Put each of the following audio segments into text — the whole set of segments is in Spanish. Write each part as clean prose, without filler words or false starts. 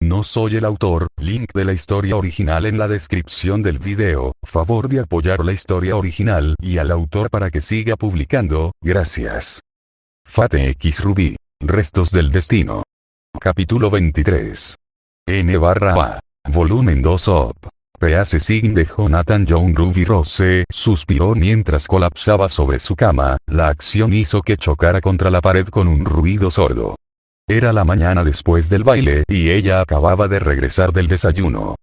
No soy el autor, link de la historia original en la descripción del video, favor de apoyar la historia original y al autor para que siga publicando, gracias. Fate X Ruby. Restos del destino. Capítulo 23. N/A. Volumen 2 op. Peace Sign de Jonathan John Ruby Rose suspiró mientras colapsaba sobre su cama. La acción hizo que chocara contra la pared con un ruido sordo. Era la mañana después del baile y ella acababa de regresar del desayuno.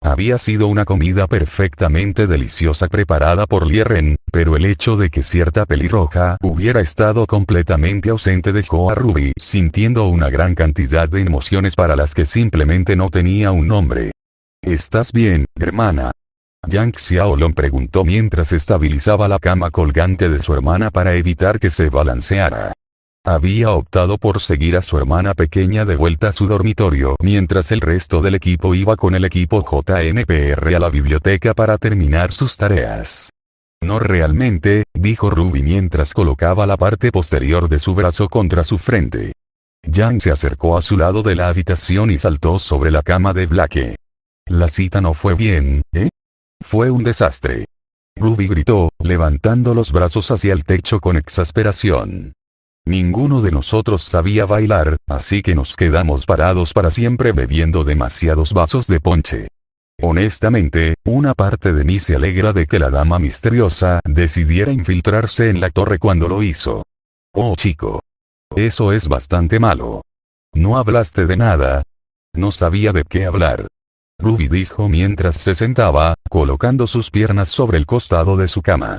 Había sido una comida perfectamente deliciosa preparada por Lieren, pero el hecho de que cierta pelirroja hubiera estado completamente ausente dejó a Ruby sintiendo una gran cantidad de emociones para las que simplemente no tenía un nombre. ¿Estás bien, hermana? Yang Xiaolong preguntó mientras estabilizaba la cama colgante de su hermana para evitar que se balanceara. Había optado por seguir a su hermana pequeña de vuelta a su dormitorio mientras el resto del equipo iba con el equipo JNPR a la biblioteca para terminar sus tareas. No realmente, dijo Ruby mientras colocaba la parte posterior de su brazo contra su frente. Yang se acercó a su lado de la habitación y saltó sobre la cama de Blake. La cita no fue bien, ¿eh? Fue un desastre. Ruby gritó, levantando los brazos hacia el techo con exasperación. Ninguno de nosotros sabía bailar, así que nos quedamos parados para siempre bebiendo demasiados vasos de ponche. Honestamente, una parte de mí se alegra de que la dama misteriosa decidiera infiltrarse en la torre cuando lo hizo. Oh chico. Eso es bastante malo. ¿No hablaste de nada? No sabía de qué hablar. Ruby dijo mientras se sentaba, colocando sus piernas sobre el costado de su cama.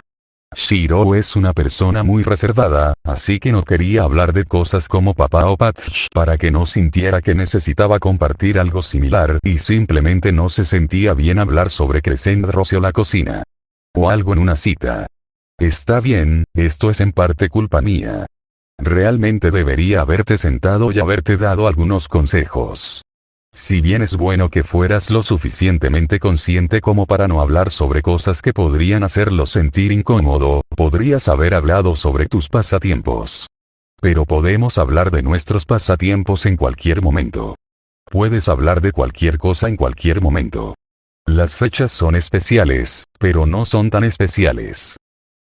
Shiro es una persona muy reservada, así que no quería hablar de cosas como papá o Patch para que no sintiera que necesitaba compartir algo similar y simplemente no se sentía bien hablar sobre Crescent Rose o la cocina. O algo en una cita. Está bien, esto es en parte culpa mía. Realmente debería haberte sentado y haberte dado algunos consejos. Si bien es bueno que fueras lo suficientemente consciente como para no hablar sobre cosas que podrían hacerlo sentir incómodo, podrías haber hablado sobre tus pasatiempos. Pero podemos hablar de nuestros pasatiempos en cualquier momento. Puedes hablar de cualquier cosa en cualquier momento. Las fechas son especiales, pero no son tan especiales.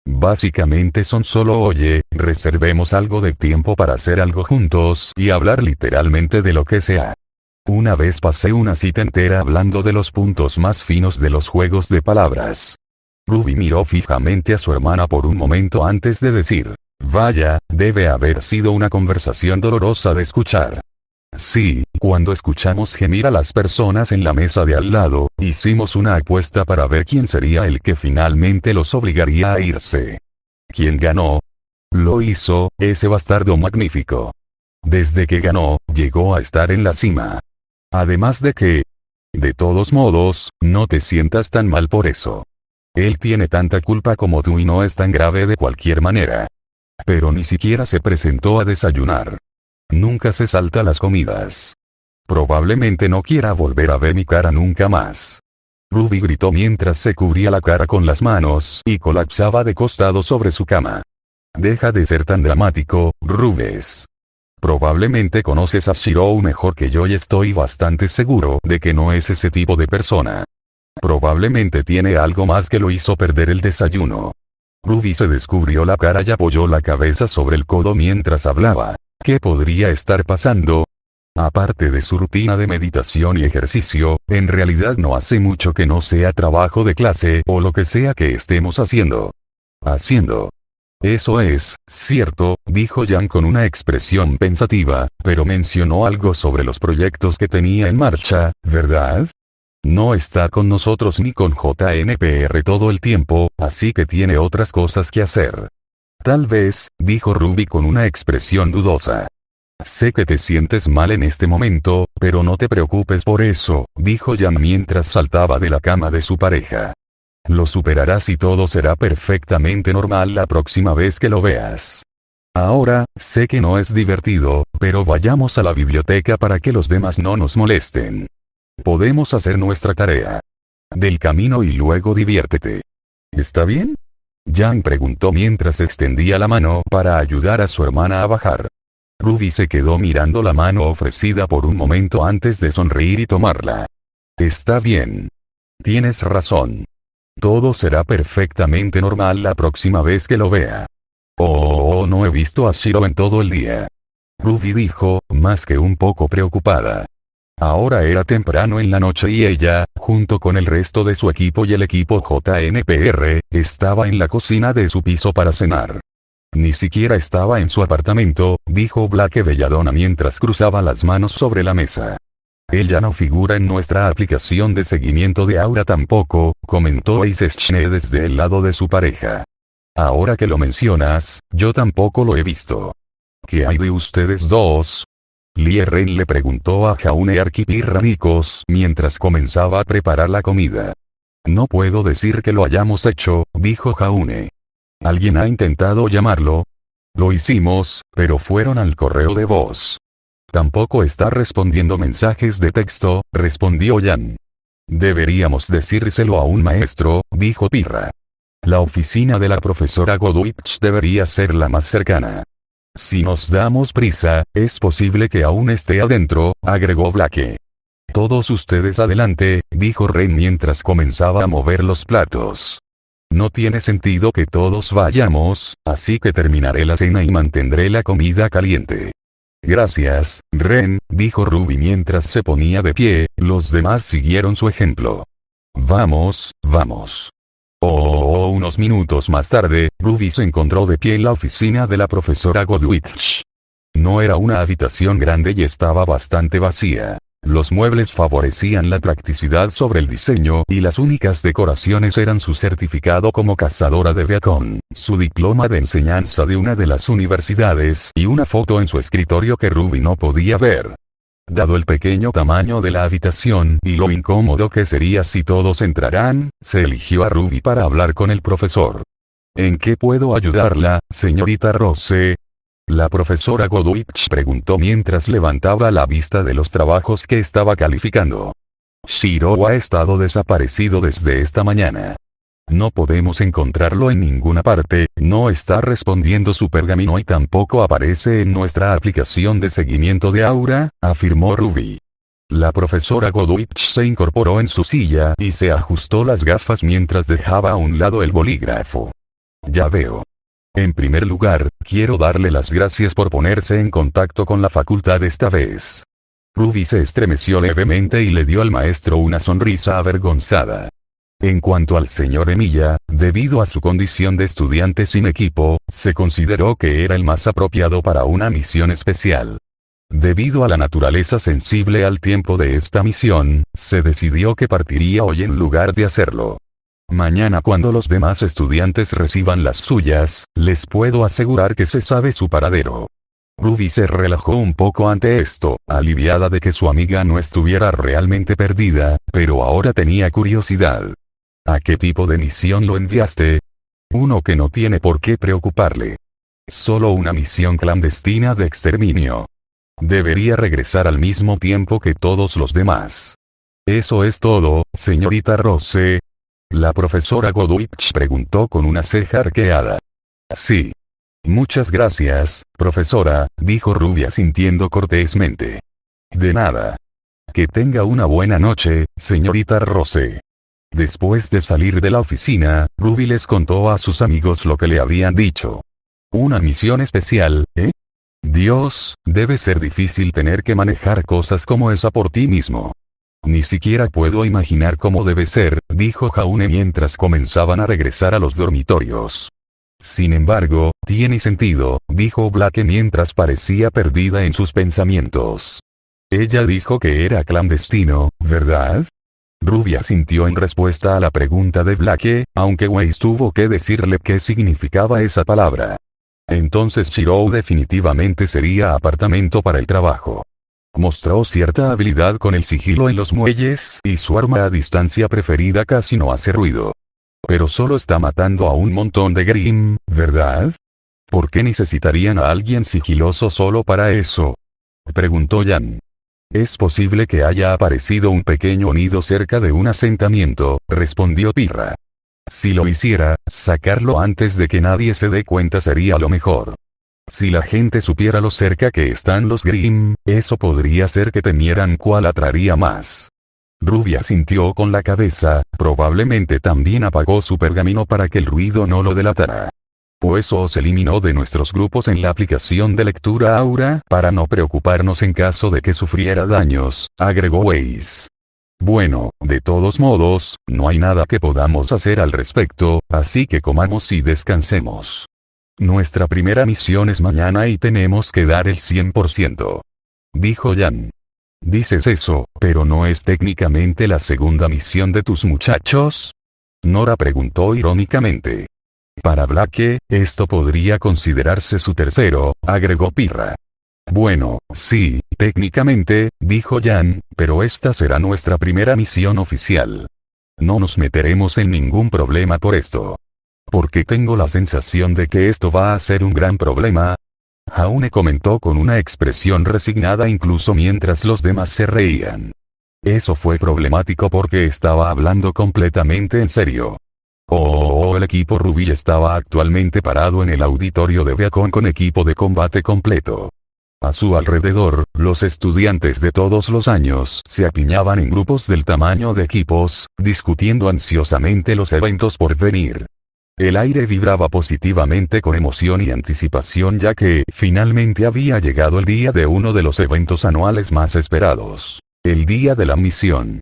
Básicamente son solo oye, reservemos algo de tiempo para hacer algo juntos y hablar literalmente de lo que sea. Una vez pasé una cita entera hablando de los puntos más finos de los juegos de palabras. Ruby miró fijamente a su hermana por un momento antes de decir, vaya, debe haber sido una conversación dolorosa de escuchar. Sí, cuando escuchamos gemir a las personas en la mesa de al lado, hicimos una apuesta para ver quién sería el que finalmente los obligaría a irse. ¿Quién ganó? Lo hizo, ese bastardo magnífico. Desde que ganó, llegó a estar en la cima. Además de que, de todos modos, no te sientas tan mal por eso. Él tiene tanta culpa como tú y no es tan grave de cualquier manera. Pero ni siquiera se presentó a desayunar. Nunca se salta las comidas. Probablemente no quiera volver a ver mi cara nunca más. Ruby gritó mientras se cubría la cara con las manos y colapsaba de costado sobre su cama. Deja de ser tan dramático, Rubes. Probablemente conoces a Shiro mejor que yo y estoy bastante seguro de que no es ese tipo de persona. Probablemente tiene algo más que lo hizo perder el desayuno. Ruby se descubrió la cara y apoyó la cabeza sobre el codo mientras hablaba. ¿Qué podría estar pasando? Aparte de su rutina de meditación y ejercicio, en realidad no hace mucho que no sea trabajo de clase o lo que sea que estemos haciendo. Eso es, cierto, dijo Yang con una expresión pensativa, pero mencionó algo sobre los proyectos que tenía en marcha, ¿verdad? No está con nosotros ni con JNPR todo el tiempo, así que tiene otras cosas que hacer. Tal vez, dijo Ruby con una expresión dudosa. Sé que te sientes mal en este momento, pero no te preocupes por eso, dijo Yang mientras saltaba de la cama de su pareja. Lo superarás y todo será perfectamente normal la próxima vez que lo veas. Ahora, sé que no es divertido, pero vayamos a la biblioteca para que los demás no nos molesten. Podemos hacer nuestra tarea del camino y luego diviértete. ¿Está bien? Yang preguntó mientras extendía la mano para ayudar a su hermana a bajar. Ruby se quedó mirando la mano ofrecida por un momento antes de sonreír y tomarla. Está bien. Tienes razón. Todo será perfectamente normal la próxima vez que lo vea. Oh, no he visto a Shiro en todo el día. Ruby dijo, más que un poco preocupada. Ahora era temprano en la noche y ella, junto con el resto de su equipo y el equipo JNPR, estaba en la cocina de su piso para cenar. Ni siquiera estaba en su apartamento, dijo Blake Belladonna mientras cruzaba las manos sobre la mesa. Ella no figura en nuestra aplicación de seguimiento de aura tampoco, comentó Ace Schne desde el lado de su pareja. Ahora que lo mencionas, yo tampoco lo he visto. ¿Qué hay de ustedes dos? Lie Ren le preguntó a Jaune Arquipirranicos mientras comenzaba a preparar la comida. No puedo decir que lo hayamos hecho, dijo Jaune. ¿Alguien ha intentado llamarlo? Lo hicimos, pero fueron al correo de voz. Tampoco está respondiendo mensajes de texto, respondió Yan. Deberíamos decírselo a un maestro, dijo Pirra. La oficina de la profesora Godwich debería ser la más cercana. Si nos damos prisa, es posible que aún esté adentro, agregó Blake. Todos ustedes adelante, dijo Ren mientras comenzaba a mover los platos. No tiene sentido que todos vayamos, así que terminaré la cena y mantendré la comida caliente. Gracias, Ren, dijo Ruby mientras se ponía de pie, los demás siguieron su ejemplo. Vamos, vamos. Unos minutos más tarde, Ruby se encontró de pie en la oficina de la profesora Godwich. No era una habitación grande y estaba bastante vacía. Los muebles favorecían la practicidad sobre el diseño y las únicas decoraciones eran su certificado como cazadora de beacon, su diploma de enseñanza de una de las universidades y una foto en su escritorio que Ruby no podía ver. Dado el pequeño tamaño de la habitación y lo incómodo que sería si todos entraran, se eligió a Ruby para hablar con el profesor. ¿En qué puedo ayudarla, señorita Rose? La profesora Godwich preguntó mientras levantaba la vista de los trabajos que estaba calificando. Shiro ha estado desaparecido desde esta mañana. No podemos encontrarlo en ninguna parte, no está respondiendo su pergamino y tampoco aparece en nuestra aplicación de seguimiento de aura, afirmó Ruby. La profesora Godwich se incorporó en su silla y se ajustó las gafas mientras dejaba a un lado el bolígrafo. Ya veo. En primer lugar, quiero darle las gracias por ponerse en contacto con la facultad esta vez. Ruby se estremeció levemente y le dio al maestro una sonrisa avergonzada. En cuanto al señor Emilia, debido a su condición de estudiante sin equipo, se consideró que era el más apropiado para una misión especial. Debido a la naturaleza sensible al tiempo de esta misión, se decidió que partiría hoy en lugar de hacerlo. Mañana cuando los demás estudiantes reciban las suyas, les puedo asegurar que se sabe su paradero. Ruby se relajó un poco ante esto, aliviada de que su amiga no estuviera realmente perdida, pero ahora tenía curiosidad. ¿A qué tipo de misión lo enviaste? Uno que no tiene por qué preocuparle. Solo una misión clandestina de exterminio. Debería regresar al mismo tiempo que todos los demás. ¿Eso es todo, señorita Rose? La profesora Godwich preguntó con una ceja arqueada. Sí. Muchas gracias, profesora, dijo Ruby asintiendo cortésmente. De nada. Que tenga una buena noche, señorita Rose. Después de salir de la oficina, Ruby les contó a sus amigos lo que le habían dicho. ¿Una misión especial, eh? Dios, debe ser difícil tener que manejar cosas como esa por ti mismo. Ni siquiera puedo imaginar cómo debe ser, dijo Jaune mientras comenzaban a regresar a los dormitorios. Sin embargo, tiene sentido, dijo Blake mientras parecía perdida en sus pensamientos. Ella dijo que era clandestino, ¿verdad? Ruby asintió en respuesta a la pregunta de Blake, aunque Weiss tuvo que decirle qué significaba esa palabra. Entonces Shiro definitivamente sería apartamento para el trabajo. Mostró cierta habilidad con el sigilo en los muelles y su arma a distancia preferida casi no hace ruido. Pero solo está matando a un montón de Grimm, ¿verdad? ¿Por qué necesitarían a alguien sigiloso solo para eso? Preguntó Yan. Es posible que haya aparecido un pequeño nido cerca de un asentamiento, respondió Pirra. Si lo hiciera, sacarlo antes de que nadie se dé cuenta sería lo mejor. Si la gente supiera lo cerca que están los Grimm, eso podría ser que temieran cuál atraería más. Rubia sintió con la cabeza, probablemente también apagó su pergamino para que el ruido no lo delatara. O eso se eliminó de nuestros grupos en la aplicación de lectura Aura para no preocuparnos en caso de que sufriera daños, agregó Weiss. Bueno, de todos modos, no hay nada que podamos hacer al respecto, así que comamos y descansemos. Nuestra primera misión es mañana y tenemos que dar el 100%. Dijo Jan. Dices eso, pero ¿no es técnicamente la segunda misión de tus muchachos? Nora preguntó irónicamente. Para Blake, esto podría considerarse su tercero, agregó Pirra. Bueno, sí, técnicamente, dijo Jan, pero esta será nuestra primera misión oficial. No nos meteremos en ningún problema por esto. Porque tengo la sensación de que esto va a ser un gran problema. Jaune comentó con una expresión resignada incluso mientras los demás se reían. Eso fue problemático porque estaba hablando completamente en serio. El equipo Ruby estaba actualmente parado en el auditorio de Beacon con equipo de combate completo. A su alrededor, los estudiantes de todos los años se apiñaban en grupos del tamaño de equipos, discutiendo ansiosamente los eventos por venir. El aire vibraba positivamente con emoción y anticipación ya que, finalmente había llegado el día de uno de los eventos anuales más esperados. El día de la misión.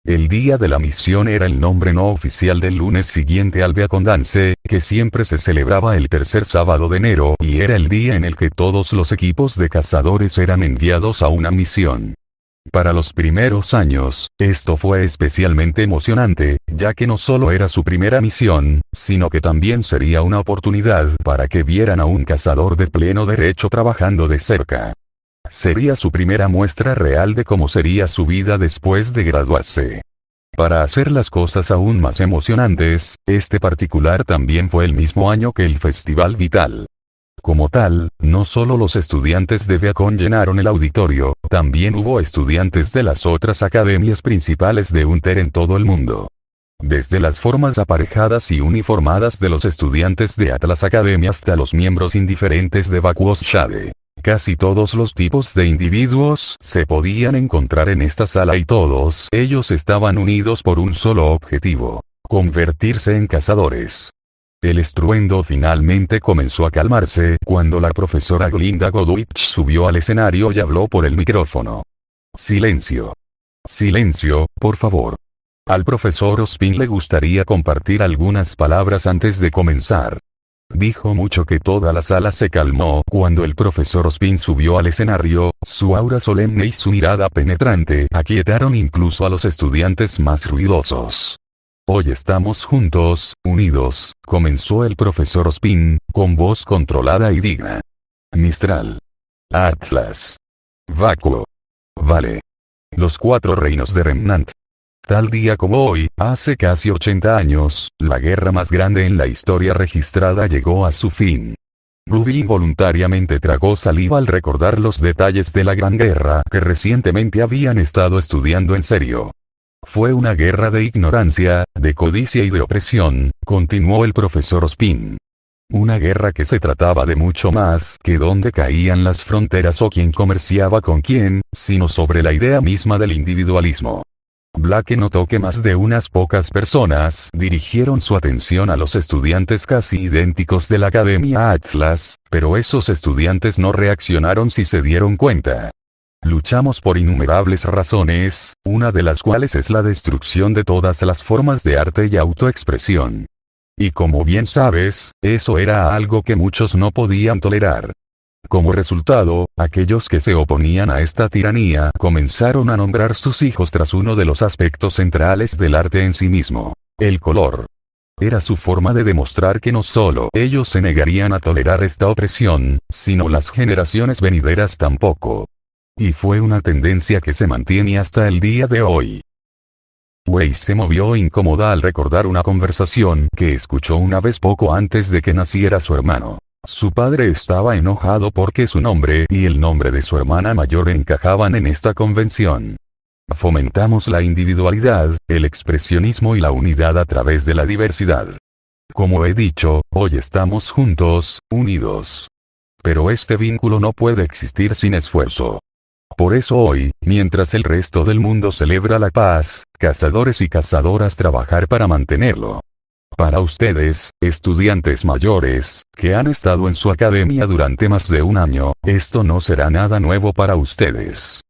El día de la misión era el nombre no oficial del lunes siguiente al Beacon Dance, que siempre se celebraba el tercer sábado de enero y era el día en el que todos los equipos de cazadores eran enviados a una misión. Para los primeros años, esto fue especialmente emocionante, ya que no solo era su primera misión, sino que también sería una oportunidad para que vieran a un cazador de pleno derecho trabajando de cerca. Sería su primera muestra real de cómo sería su vida después de graduarse. Para hacer las cosas aún más emocionantes, este particular también fue el mismo año que el Festival Vital. Como tal, no solo los estudiantes de Beacon llenaron el auditorio, también hubo estudiantes de las otras academias principales de Unter en todo el mundo. Desde las formas aparejadas y uniformadas de los estudiantes de Atlas Academy hasta los miembros indiferentes de Vacuous Shade. Casi todos los tipos de individuos se podían encontrar en esta sala y todos ellos estaban unidos por un solo objetivo: convertirse en cazadores. El estruendo finalmente comenzó a calmarse cuando la profesora Glinda Godwich subió al escenario y habló por el micrófono. Silencio. Silencio, por favor. Al profesor Ospin le gustaría compartir algunas palabras antes de comenzar. Dijo mucho que toda la sala se calmó cuando el profesor Ospin subió al escenario, su aura solemne y su mirada penetrante aquietaron incluso a los estudiantes más ruidosos. Hoy estamos juntos, unidos, comenzó el profesor Ospin, con voz controlada y digna. Mistral. Atlas. Vacuo. Vale. Los 4 reinos de Remnant. Tal día como hoy, hace casi 80 años, la guerra más grande en la historia registrada llegó a su fin. Ruby involuntariamente tragó saliva al recordar los detalles de la Gran Guerra que recientemente habían estado estudiando en serio. Fue una guerra de ignorancia, de codicia y de opresión, continuó el profesor Ospin. Una guerra que se trataba de mucho más que dónde caían las fronteras o quién comerciaba con quién, sino sobre la idea misma del individualismo. Blake notó que más de unas pocas personas dirigieron su atención a los estudiantes casi idénticos de la Academia Atlas, pero esos estudiantes no reaccionaron si se dieron cuenta. Luchamos por innumerables razones, una de las cuales es la destrucción de todas las formas de arte y autoexpresión. Y como bien sabes, eso era algo que muchos no podían tolerar. Como resultado, aquellos que se oponían a esta tiranía comenzaron a nombrar sus hijos tras uno de los aspectos centrales del arte en sí mismo: el color. Era su forma de demostrar que no solo ellos se negarían a tolerar esta opresión, sino las generaciones venideras tampoco. Y fue una tendencia que se mantiene hasta el día de hoy. Weiss se movió incómoda al recordar una conversación que escuchó una vez poco antes de que naciera su hermano. Su padre estaba enojado porque su nombre y el nombre de su hermana mayor encajaban en esta convención. Fomentamos la individualidad, el expresionismo y la unidad a través de la diversidad. Como he dicho, hoy estamos juntos, unidos. Pero este vínculo no puede existir sin esfuerzo. Por eso hoy, mientras el resto del mundo celebra la paz, cazadores y cazadoras trabajar para mantenerlo. Para ustedes, estudiantes mayores, que han estado en su academia durante más de un año, esto no será nada nuevo para ustedes.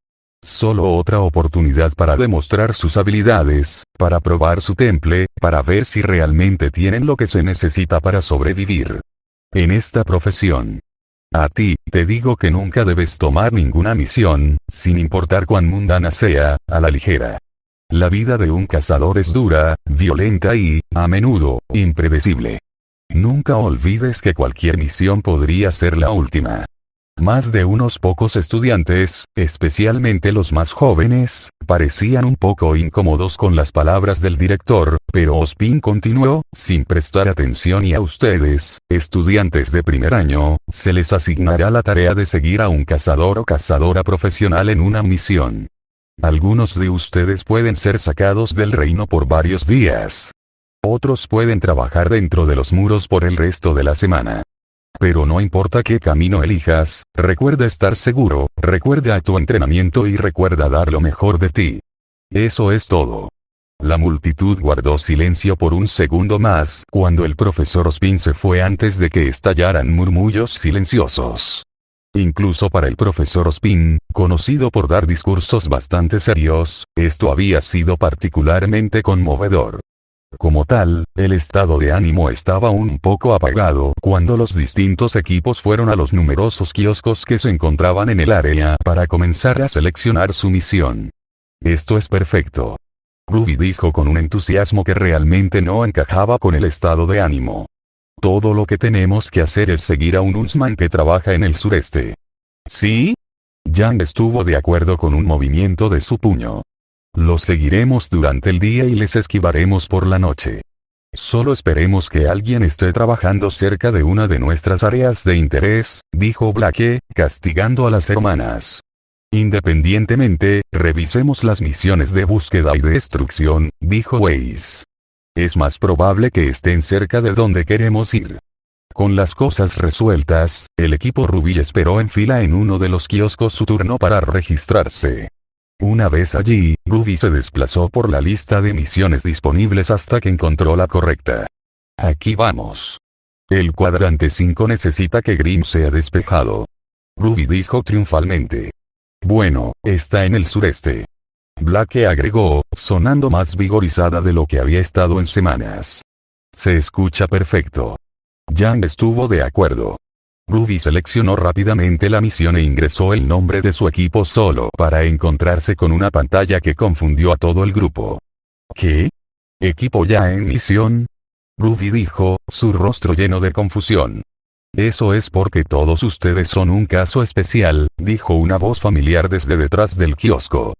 Solo otra oportunidad para demostrar sus habilidades, para probar su temple, para ver si realmente tienen lo que se necesita para sobrevivir en esta profesión. A ti, te digo que nunca debes tomar ninguna misión, sin importar cuán mundana sea, a la ligera. La vida de un cazador es dura, violenta y, a menudo, impredecible. Nunca olvides que cualquier misión podría ser la última. Más de unos pocos estudiantes, especialmente los más jóvenes, parecían un poco incómodos con las palabras del director, pero Ospin continuó, sin prestar atención, y a ustedes, estudiantes de primer año, se les asignará la tarea de seguir a un cazador o cazadora profesional en una misión. Algunos de ustedes pueden ser sacados del reino por varios días. Otros pueden trabajar dentro de los muros por el resto de la semana. Pero no importa qué camino elijas, recuerda estar seguro, recuerda tu entrenamiento y recuerda dar lo mejor de ti. Eso es todo. La multitud guardó silencio por un segundo más cuando el profesor Ospin se fue antes de que estallaran murmullos silenciosos. Incluso para el profesor Ospin, conocido por dar discursos bastante serios, esto había sido particularmente conmovedor. Como tal, el estado de ánimo estaba un poco apagado cuando los distintos equipos fueron a los numerosos kioscos que se encontraban en el área para comenzar a seleccionar su misión. Esto es perfecto. Ruby dijo con un entusiasmo que realmente no encajaba con el estado de ánimo. Todo lo que tenemos que hacer es seguir a un huntsman que trabaja en el sureste. ¿Sí? Yang estuvo de acuerdo con un movimiento de su puño. Los seguiremos durante el día y les esquivaremos por la noche. Solo esperemos que alguien esté trabajando cerca de una de nuestras áreas de interés, dijo Blake, castigando a las hermanas. Independientemente, revisemos las misiones de búsqueda y destrucción, dijo Weiss. Es más probable que estén cerca de donde queremos ir. Con las cosas resueltas, el equipo Ruby esperó en fila en uno de los kioscos su turno para registrarse. Una vez allí, Ruby se desplazó por la lista de misiones disponibles hasta que encontró la correcta. Aquí vamos. El cuadrante 5 necesita que Grimm sea despejado. Ruby dijo triunfalmente. Bueno, está en el sureste. Blake agregó, sonando más vigorizada de lo que había estado en semanas. Se escucha perfecto. Yang estuvo de acuerdo. Ruby seleccionó rápidamente la misión e ingresó el nombre de su equipo solo para encontrarse con una pantalla que confundió a todo el grupo. ¿Qué? ¿Equipo ya en misión? Ruby dijo, su rostro lleno de confusión. Eso es porque todos ustedes son un caso especial, dijo una voz familiar desde detrás del kiosco.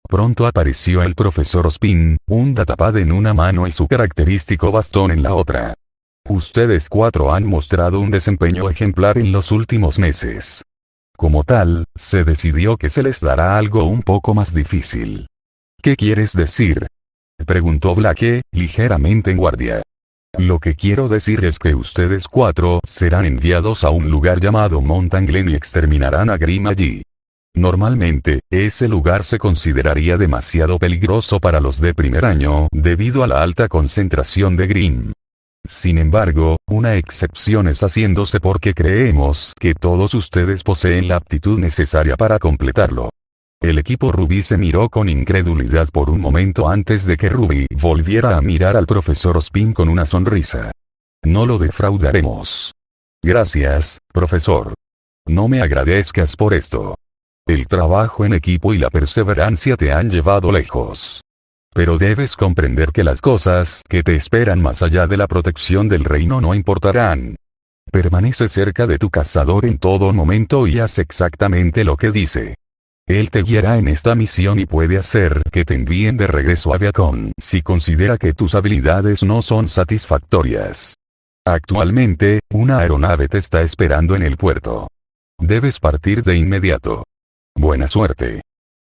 Pronto apareció el profesor Ospin, un datapad en una mano y su característico bastón en la otra. Ustedes 4 han mostrado un desempeño ejemplar en los últimos meses. Como tal, se decidió que se les dará algo un poco más difícil. ¿Qué quieres decir? Preguntó Blake, ligeramente en guardia. Lo que quiero decir es que ustedes 4 serán enviados a un lugar llamado Mountain Glen y exterminarán a Grimm allí. Normalmente, ese lugar se consideraría demasiado peligroso para los de primer año debido a la alta concentración de Grimm. Sin embargo, una excepción es haciéndose porque creemos que todos ustedes poseen la aptitud necesaria para completarlo. El equipo Ruby se miró con incredulidad por un momento antes de que Ruby volviera a mirar al profesor Ospin con una sonrisa. No lo defraudaremos. Gracias, profesor. No me agradezcas por esto. El trabajo en equipo y la perseverancia te han llevado lejos. Pero debes comprender que las cosas que te esperan más allá de la protección del reino no importarán. Permanece cerca de tu cazador en todo momento y haz exactamente lo que dice. Él te guiará en esta misión y puede hacer que te envíen de regreso a Viacom si considera que tus habilidades no son satisfactorias. Actualmente, una aeronave te está esperando en el puerto. Debes partir de inmediato. Buena suerte.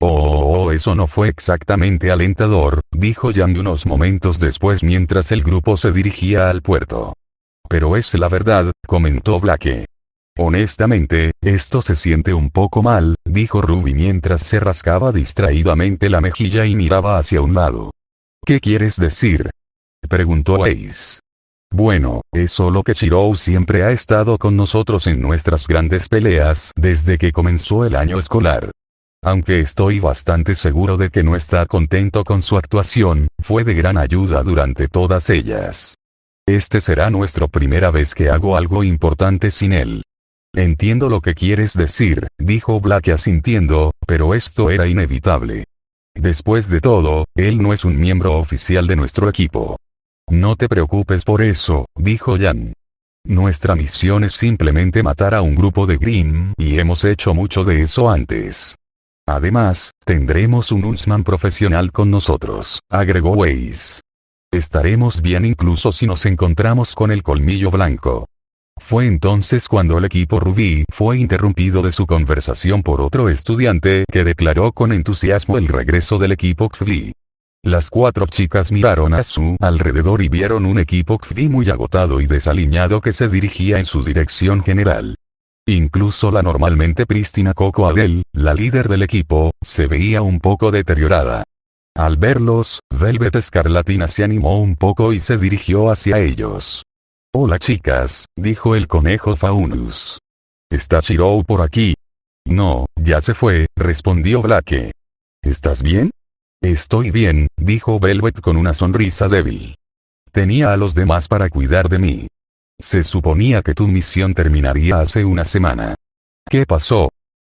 Oh, eso no fue exactamente alentador, dijo Yang unos momentos después mientras el grupo se dirigía al puerto. Pero es la verdad, comentó Blake. Honestamente, esto se siente un poco mal, dijo Ruby mientras se rascaba distraídamente la mejilla y miraba hacia un lado. ¿Qué quieres decir?, preguntó Ace. Bueno, es solo que Chirou siempre ha estado con nosotros en nuestras grandes peleas desde que comenzó el año escolar. Aunque estoy bastante seguro de que no está contento con su actuación, fue de gran ayuda durante todas ellas. Este será nuestra primera vez que hago algo importante sin él. Entiendo lo que quieres decir, dijo Black asintiendo, pero esto era inevitable. Después de todo, él no es un miembro oficial de nuestro equipo. No te preocupes por eso, dijo Jan. Nuestra misión es simplemente matar a un grupo de Grimm, y hemos hecho mucho de eso antes. Además, tendremos un Huntsman profesional con nosotros, agregó Ace. Estaremos bien incluso si nos encontramos con el colmillo blanco. Fue entonces cuando el equipo Rubí fue interrumpido de su conversación por otro estudiante que declaró con entusiasmo el regreso del equipo Kvi. Las 4 chicas miraron a su alrededor y vieron un equipo Kvi muy agotado y desaliñado que se dirigía en su dirección general. Incluso la normalmente prístina Coco Adele, la líder del equipo, se veía un poco deteriorada. Al verlos, Velvet Escarlatina se animó un poco y se dirigió hacia ellos. Hola chicas, dijo el conejo Faunus. ¿Está Chirou por aquí? No, ya se fue, respondió Blake. ¿Estás bien? Estoy bien, dijo Velvet con una sonrisa débil. Tenía a los demás para cuidar de mí. Se suponía que tu misión terminaría hace una semana. ¿Qué pasó?,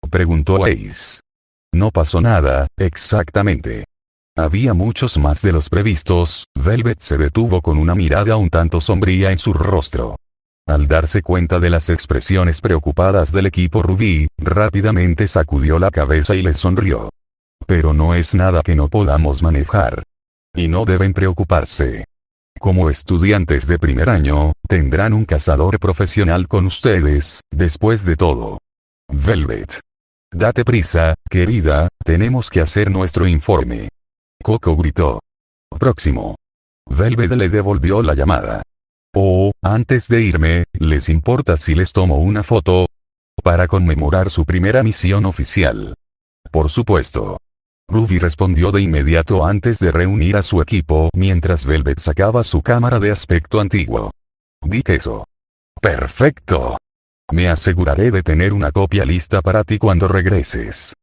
preguntó Ace. No pasó nada, exactamente. Había muchos más de los previstos. Velvet se detuvo con una mirada un tanto sombría en su rostro. Al darse cuenta de las expresiones preocupadas del equipo Rubí, rápidamente sacudió la cabeza y le sonrió. Pero no es nada que no podamos manejar. Y no deben preocuparse. Como estudiantes de primer año, tendrán un cazador profesional con ustedes, después de todo. Velvet. Date prisa, querida, tenemos que hacer nuestro informe. Coco gritó. Próximo. Velvet le devolvió la llamada. Oh, antes de irme, ¿les importa si les tomo una foto? Para conmemorar su primera misión oficial. Por supuesto. Ruby respondió de inmediato antes de reunir a su equipo mientras Velvet sacaba su cámara de aspecto antiguo. Di queso. Perfecto. Me aseguraré de tener una copia lista para ti cuando regreses.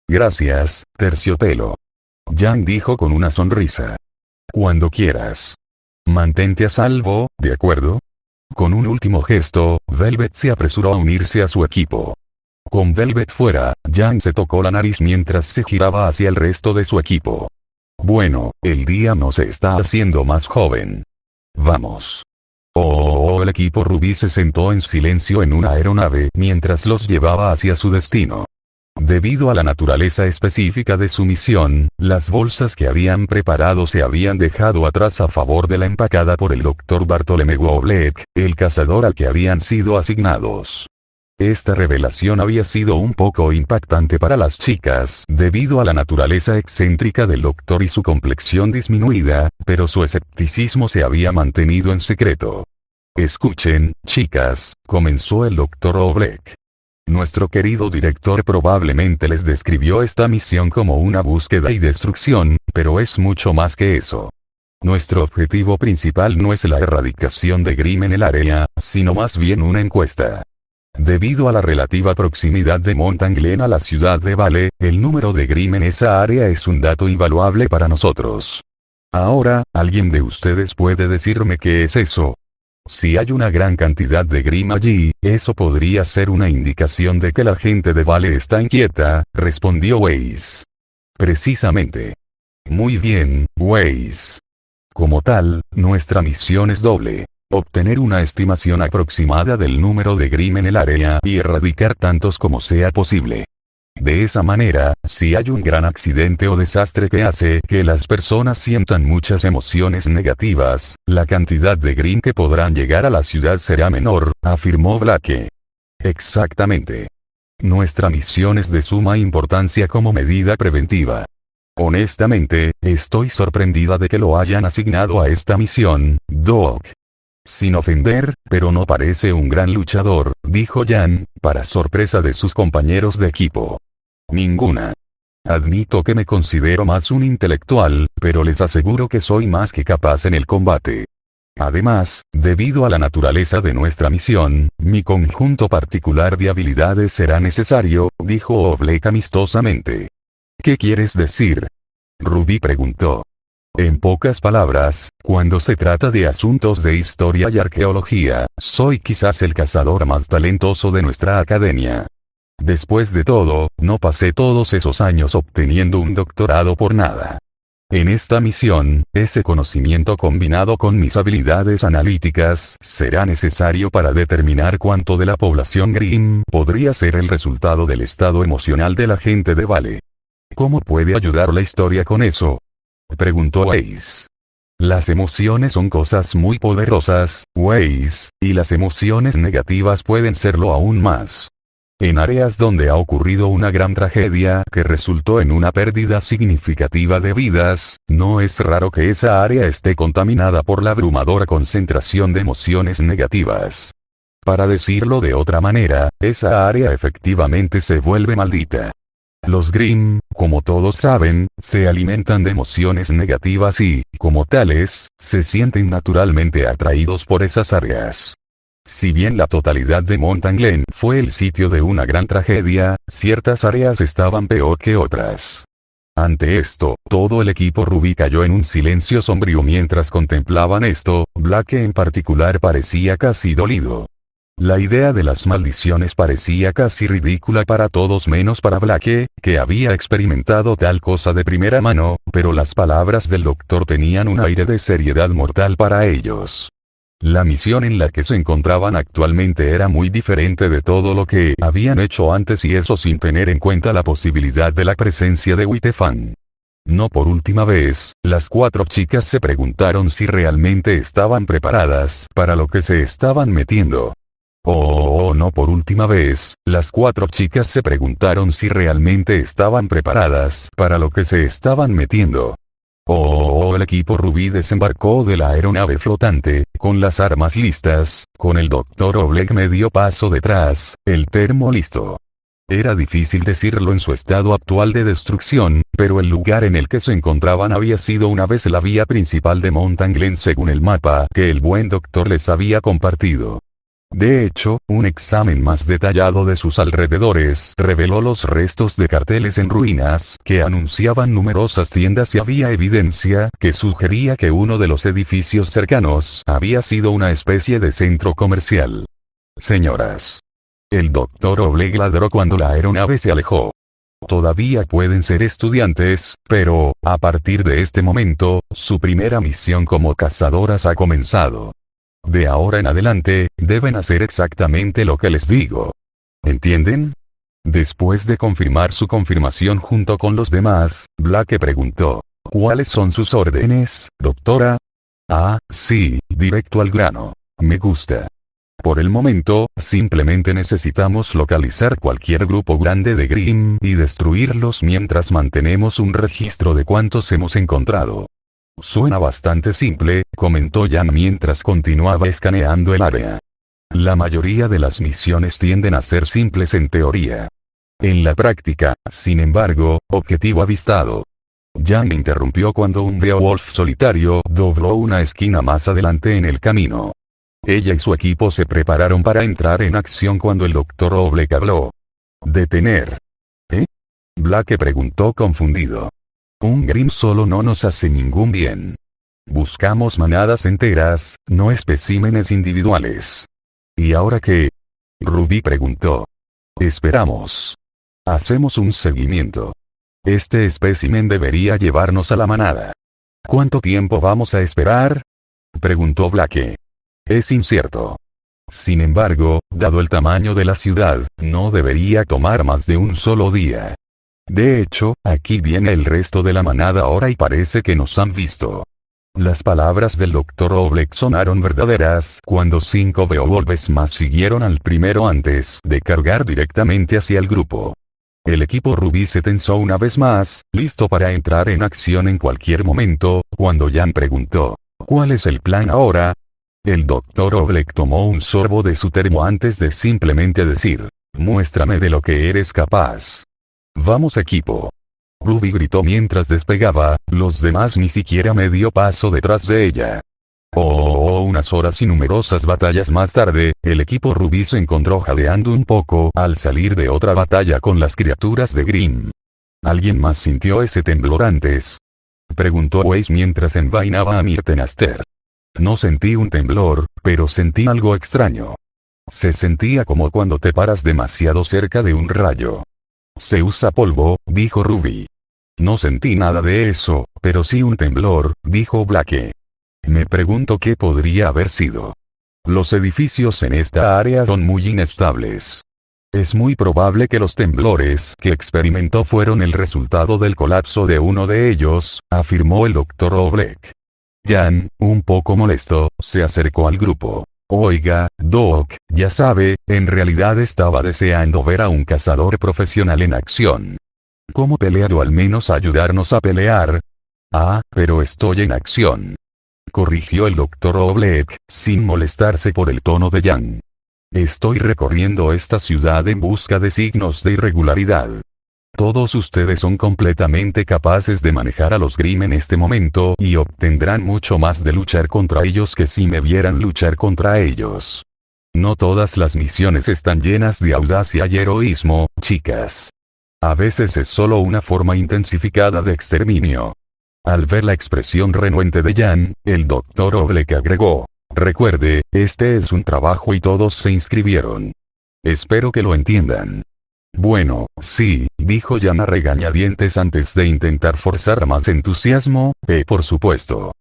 Gracias, terciopelo. Jan dijo con una sonrisa. Cuando quieras. Mantente a salvo, ¿de acuerdo? Con un último gesto, Velvet se apresuró a unirse a su equipo. Con Velvet fuera, Jan se tocó la nariz mientras se giraba hacia el resto de su equipo. Bueno, el día no se está haciendo más joven. Vamos. El equipo Rubí se sentó en silencio en una aeronave mientras los llevaba hacia su destino. Debido a la naturaleza específica de su misión, las bolsas que habían preparado se habían dejado atrás a favor de la empacada por el Dr. Bartholomew Oblek, el cazador al que habían sido asignados. Esta revelación había sido un poco impactante para las chicas debido a la naturaleza excéntrica del doctor y su complexión disminuida, pero su escepticismo se había mantenido en secreto. Escuchen, chicas, comenzó el Dr. Oblek. Nuestro querido director probablemente les describió esta misión como una búsqueda y destrucción, pero es mucho más que eso. Nuestro objetivo principal no es la erradicación de Grimm en el área, sino más bien una encuesta. Debido a la relativa proximidad de Mountain Glen a la ciudad de Vale, el número de Grimm en esa área es un dato invaluable para nosotros. Ahora, ¿alguien de ustedes puede decirme qué es eso? Si hay una gran cantidad de Grimm allí, eso podría ser una indicación de que la gente de Vale está inquieta, respondió Weiss. Precisamente. Muy bien, Weiss. Como tal, nuestra misión es doble. Obtener una estimación aproximada del número de Grimm en el área y erradicar tantos como sea posible. De esa manera, si hay un gran accidente o desastre que hace que las personas sientan muchas emociones negativas, la cantidad de Grimm que podrán llegar a la ciudad será menor, afirmó Blake. Exactamente. Nuestra misión es de suma importancia como medida preventiva. Honestamente, estoy sorprendida de que lo hayan asignado a esta misión, Doc. Sin ofender, pero no parece un gran luchador, dijo Jan, para sorpresa de sus compañeros de equipo. Ninguna. Admito que me considero más un intelectual, pero les aseguro que soy más que capaz en el combate. Además, debido a la naturaleza de nuestra misión, mi conjunto particular de habilidades será necesario, dijo Oblek amistosamente. ¿Qué quieres decir? Ruby preguntó. En pocas palabras, cuando se trata de asuntos de historia y arqueología, soy quizás el cazador más talentoso de nuestra academia. Después de todo, no pasé todos esos años obteniendo un doctorado por nada. En esta misión, ese conocimiento combinado con mis habilidades analíticas será necesario para determinar cuánto de la población Grimm podría ser el resultado del estado emocional de la gente de Vale. ¿Cómo puede ayudar la historia con eso?, preguntó Weiss. Las emociones son cosas muy poderosas, Weiss, y las emociones negativas pueden serlo aún más. En áreas donde ha ocurrido una gran tragedia que resultó en una pérdida significativa de vidas, no es raro que esa área esté contaminada por la abrumadora concentración de emociones negativas. Para decirlo de otra manera, esa área efectivamente se vuelve maldita. Los Grimm, como todos saben, se alimentan de emociones negativas y, como tales, se sienten naturalmente atraídos por esas áreas. Si bien la totalidad de Mountain Glen fue el sitio de una gran tragedia, ciertas áreas estaban peor que otras. Ante esto, todo el equipo Ruby cayó en un silencio sombrío mientras contemplaban esto. Blake en particular parecía casi dolido. La idea de las maldiciones parecía casi ridícula para todos menos para Blake, que había experimentado tal cosa de primera mano, pero las palabras del doctor tenían un aire de seriedad mortal para ellos. La misión en la que se encontraban actualmente era muy diferente de todo lo que habían hecho antes, y eso sin tener en cuenta la posibilidad de la presencia de Whitefang. No por última vez, las 4 chicas se preguntaron si realmente estaban preparadas para lo que se estaban metiendo. No por última vez, las 4 chicas se preguntaron si realmente estaban preparadas para lo que se estaban metiendo. El equipo Ruby desembarcó de la aeronave flotante, con las armas listas, con el Dr. Oblek medio paso detrás, el termo listo. Era difícil decirlo en su estado actual de destrucción, pero el lugar en el que se encontraban había sido una vez la vía principal de Mountain Glen según el mapa que el buen doctor les había compartido. De hecho, un examen más detallado de sus alrededores reveló los restos de carteles en ruinas que anunciaban numerosas tiendas, y había evidencia que sugería que uno de los edificios cercanos había sido una especie de centro comercial. Señoras. El Dr. Oblek ladró cuando la aeronave se alejó. Todavía pueden ser estudiantes, pero, a partir de este momento, su primera misión como cazadoras ha comenzado. De ahora en adelante, deben hacer exactamente lo que les digo. ¿Entienden? Después de confirmar su confirmación junto con los demás, Blake preguntó: ¿cuáles son sus órdenes, doctora? Ah, sí, directo al grano. Me gusta. Por el momento, simplemente necesitamos localizar cualquier grupo grande de Grimm y destruirlos mientras mantenemos un registro de cuántos hemos encontrado. Suena bastante simple, comentó Jan mientras continuaba escaneando el área. La mayoría de las misiones tienden a ser simples en teoría. En la práctica, sin embargo, objetivo avistado. Jan interrumpió cuando un Beowulf solitario dobló una esquina más adelante en el camino. Ella y su equipo se prepararon para entrar en acción cuando el Dr. Oblek habló. ¿Detener? ¿Eh? Blake preguntó confundido. Un Grimm solo no nos hace ningún bien. Buscamos manadas enteras, no especímenes individuales. ¿Y ahora qué? Ruby preguntó. Esperamos. Hacemos un seguimiento. Este espécimen debería llevarnos a la manada. ¿Cuánto tiempo vamos a esperar?, preguntó Blake. Es incierto. Sin embargo, dado el tamaño de la ciudad, no debería tomar más de un solo día. De hecho, aquí viene el resto de la manada ahora y parece que nos han visto. Las palabras del Dr. Oblek sonaron verdaderas cuando 5 Beowulfs más siguieron al primero antes de cargar directamente hacia el grupo. El equipo Ruby se tensó una vez más, listo para entrar en acción en cualquier momento, cuando Jan preguntó: ¿cuál es el plan ahora? El Dr. Oblek tomó un sorbo de su termo antes de simplemente decir, muéstrame de lo que eres capaz. Vamos equipo. Ruby gritó mientras despegaba, los demás ni siquiera medio paso detrás de ella. Unas horas y numerosas batallas más tarde, el equipo Ruby se encontró jadeando un poco al salir de otra batalla con las criaturas de Grimm. ¿Alguien más sintió ese temblor antes? Preguntó Weiss mientras envainaba a Myrtenaster. No sentí un temblor, pero sentí algo extraño. Se sentía como cuando te paras demasiado cerca de un rayo. Se usa polvo, dijo Ruby. No sentí nada de eso, pero sí un temblor, dijo Blake. Me pregunto qué podría haber sido. Los edificios en esta área son muy inestables. Es muy probable que los temblores que experimentó fueron el resultado del colapso de uno de ellos, afirmó el Dr. Oblek. Jan, un poco molesto, se acercó al grupo. Oiga, Doc, ya sabe, en realidad estaba deseando ver a un cazador profesional en acción. ¿Cómo pelear o al menos ayudarnos a pelear? Ah, pero estoy en acción. Corrigió el Dr. Oblek, sin molestarse por el tono de Jan. Estoy recorriendo esta ciudad en busca de signos de irregularidad. Todos ustedes son completamente capaces de manejar a los Grimm en este momento y obtendrán mucho más de luchar contra ellos que si me vieran luchar contra ellos. No todas las misiones están llenas de audacia y heroísmo, chicas. A veces es solo una forma intensificada de exterminio. Al ver la expresión renuente de Jan, el Dr. Oblek agregó, recuerde, este es un trabajo y todos se inscribieron. Espero que lo entiendan. Bueno, sí, dijo Jan a regañadientes antes de intentar forzar más entusiasmo, por supuesto.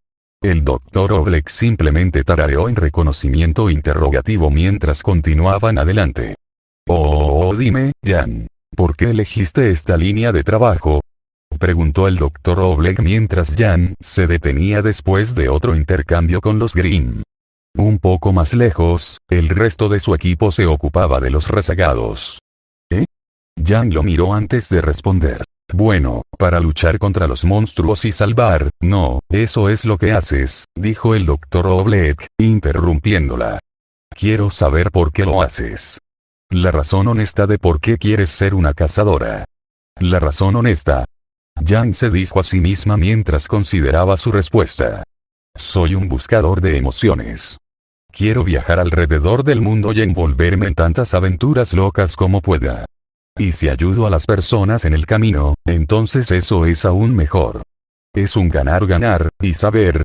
El Dr. Oblek simplemente tarareó en reconocimiento interrogativo mientras continuaban adelante. Dime, Jan, ¿por qué elegiste esta línea de trabajo? Preguntó el Dr. Oblek mientras Jan se detenía después de otro intercambio con los Grimm. Un poco más lejos, el resto de su equipo se ocupaba de los rezagados. Jan lo miró antes de responder. Bueno, para luchar contra los monstruos y salvar, no, eso es lo que haces, dijo el Dr. Oblek, interrumpiéndola. Quiero saber por qué lo haces. La razón honesta de por qué quieres ser una cazadora. La razón honesta. Jan se dijo a sí misma mientras consideraba su respuesta. Soy un buscador de emociones. Quiero viajar alrededor del mundo y envolverme en tantas aventuras locas como pueda. Y si ayudo a las personas en el camino, entonces eso es aún mejor. Es un ganar-ganar, y saber.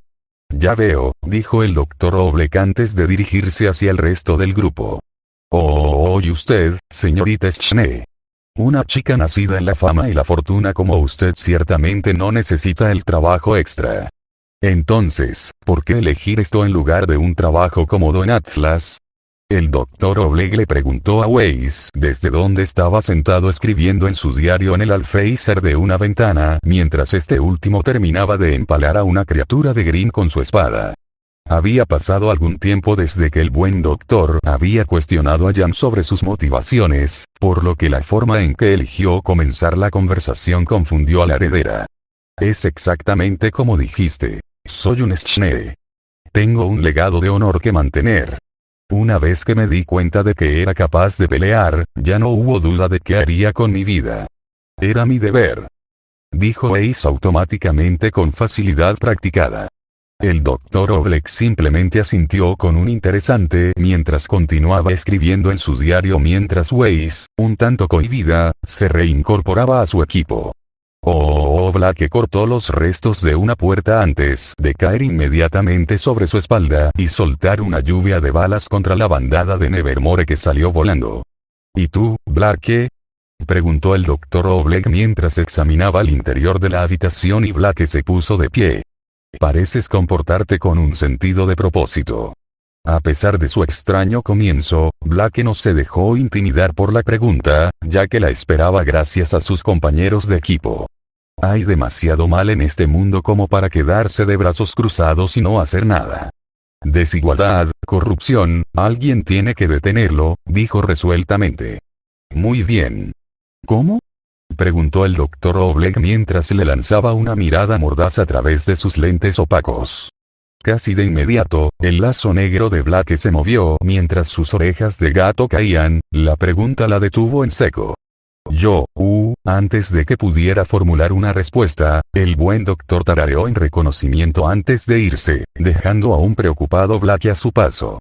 Ya veo, dijo el Dr. Oblek antes de dirigirse hacia el resto del grupo. ¿Y usted, señorita Schnee? Una chica nacida en la fama y la fortuna como usted ciertamente no necesita el trabajo extra. Entonces, ¿por qué elegir esto en lugar de un trabajo cómodo en Atlas? El Dr. Oblek le preguntó a Weiss desde donde estaba sentado escribiendo en su diario en el alféizar de una ventana mientras este último terminaba de empalar a una criatura de Grimm con su espada. Había pasado algún tiempo desde que el buen doctor había cuestionado a Jan sobre sus motivaciones, por lo que la forma en que eligió comenzar la conversación confundió a la heredera. Es exactamente como dijiste. Soy un Schnee. Tengo un legado de honor que mantener. Una vez que me di cuenta de que era capaz de pelear, ya no hubo duda de qué haría con mi vida. Era mi deber. Dijo Ace automáticamente con facilidad practicada. El Dr. Oblek simplemente asintió con un interesante mientras continuaba escribiendo en su diario mientras Weiss, un tanto cohibida, se reincorporaba a su equipo. Blake cortó los restos de una puerta antes de caer inmediatamente sobre su espalda y soltar una lluvia de balas contra la bandada de Nevermore que salió volando. ¿Y tú, Blake? Preguntó el Dr. Oblek mientras examinaba el interior de la habitación y Blake se puso de pie. Pareces comportarte con un sentido de propósito. A pesar de su extraño comienzo, Blake no se dejó intimidar por la pregunta, ya que la esperaba gracias a sus compañeros de equipo. Hay demasiado mal en este mundo como para quedarse de brazos cruzados y no hacer nada. Desigualdad, corrupción, alguien tiene que detenerlo, dijo resueltamente. Muy bien. ¿Cómo? Preguntó el Dr. Oblek mientras le lanzaba una mirada mordaz a través de sus lentes opacos. Casi de inmediato, el lazo negro de Blake se movió mientras sus orejas de gato caían. La pregunta la detuvo en seco. Antes de que pudiera formular una respuesta, el buen doctor tarareó en reconocimiento antes de irse, dejando a un preocupado Blake a su paso.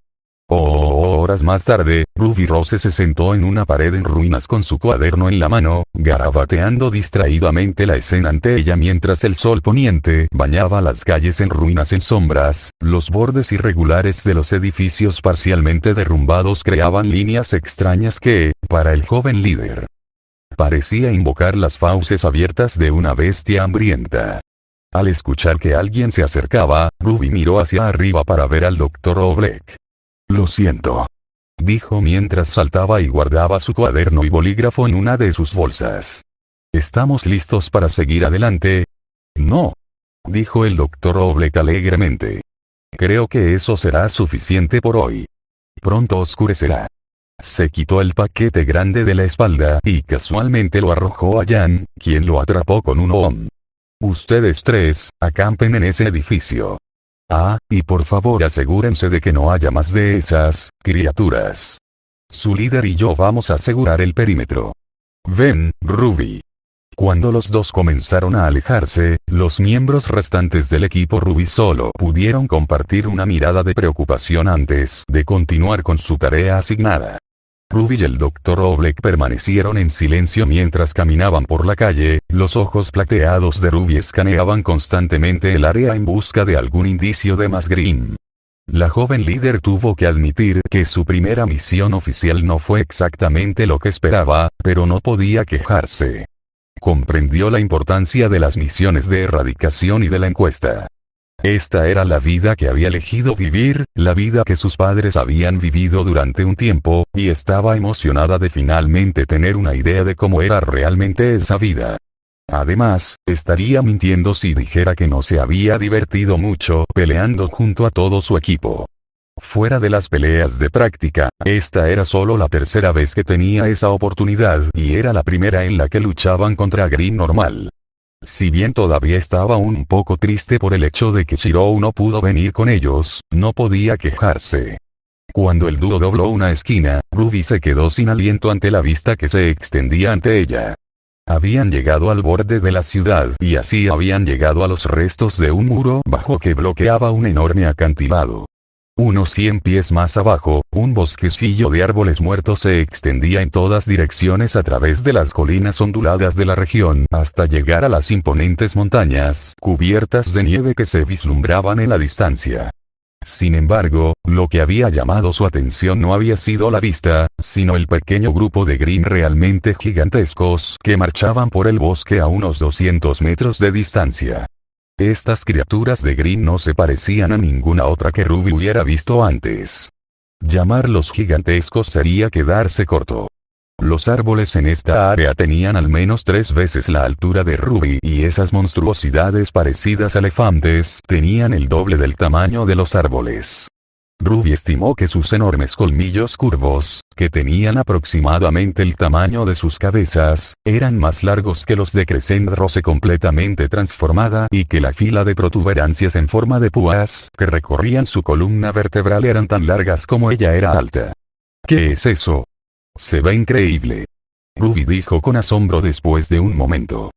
Horas más tarde, Ruby Rose se sentó en una pared en ruinas con su cuaderno en la mano, garabateando distraídamente la escena ante ella mientras el sol poniente bañaba las calles en ruinas en sombras. Los bordes irregulares de los edificios parcialmente derrumbados creaban líneas extrañas que, para el joven líder, parecía invocar las fauces abiertas de una bestia hambrienta. Al escuchar que alguien se acercaba, Ruby miró hacia arriba para ver al Dr. Oblek. «Lo siento», dijo mientras saltaba y guardaba su cuaderno y bolígrafo en una de sus bolsas. «¿Estamos listos para seguir adelante?» «No», dijo el Dr. Oblek alegremente. «Creo que eso será suficiente por hoy. Pronto oscurecerá». Se quitó el paquete grande de la espalda y casualmente lo arrojó a Jan, quien lo atrapó con un ohm. «Ustedes tres, acampen en ese edificio. Y por favor asegúrense de que no haya más de esas criaturas. Su líder y yo vamos a asegurar el perímetro. Ven, Ruby». Cuando los dos comenzaron a alejarse, los miembros restantes del equipo Ruby solo pudieron compartir una mirada de preocupación antes de continuar con su tarea asignada. Ruby y el Dr. Oblek permanecieron en silencio mientras caminaban por la calle. Los ojos plateados de Ruby escaneaban constantemente el área en busca de algún indicio de más Grimm. La joven líder tuvo que admitir que su primera misión oficial no fue exactamente lo que esperaba, pero no podía quejarse. Comprendió la importancia de las misiones de erradicación y de la encuesta. Esta era la vida que había elegido vivir, la vida que sus padres habían vivido durante un tiempo, y estaba emocionada de finalmente tener una idea de cómo era realmente esa vida. Además, estaría mintiendo si dijera que no se había divertido mucho peleando junto a todo su equipo. Fuera de las peleas de práctica, esta era solo la tercera vez que tenía esa oportunidad y era la primera en la que luchaban contra Grimm normal. Si bien todavía estaba un poco triste por el hecho de que Shirou no pudo venir con ellos, no podía quejarse. Cuando el dúo dobló una esquina, Ruby se quedó sin aliento ante la vista que se extendía ante ella. Habían llegado al borde de la ciudad y así habían llegado a los restos de un muro bajo que bloqueaba un enorme acantilado. Unos 100 pies más abajo, un bosquecillo de árboles muertos se extendía en todas direcciones a través de las colinas onduladas de la región hasta llegar a las imponentes montañas cubiertas de nieve que se vislumbraban en la distancia. Sin embargo, lo que había llamado su atención no había sido la vista, sino el pequeño grupo de Grimm realmente gigantescos que marchaban por el bosque a unos 200 metros de distancia. Estas criaturas de Grimm no se parecían a ninguna otra que Ruby hubiera visto antes. Llamarlos gigantescos sería quedarse corto. Los árboles en esta área tenían al menos 3 veces la altura de Ruby y esas monstruosidades parecidas a elefantes tenían el doble del tamaño de los árboles. Ruby estimó que sus enormes colmillos curvos, que tenían aproximadamente el tamaño de sus cabezas, eran más largos que los de Crescent Rose completamente transformada y que la fila de protuberancias en forma de púas que recorrían su columna vertebral eran tan largas como ella era alta. ¿Qué es eso? Se ve increíble. Ruby dijo con asombro después de un momento.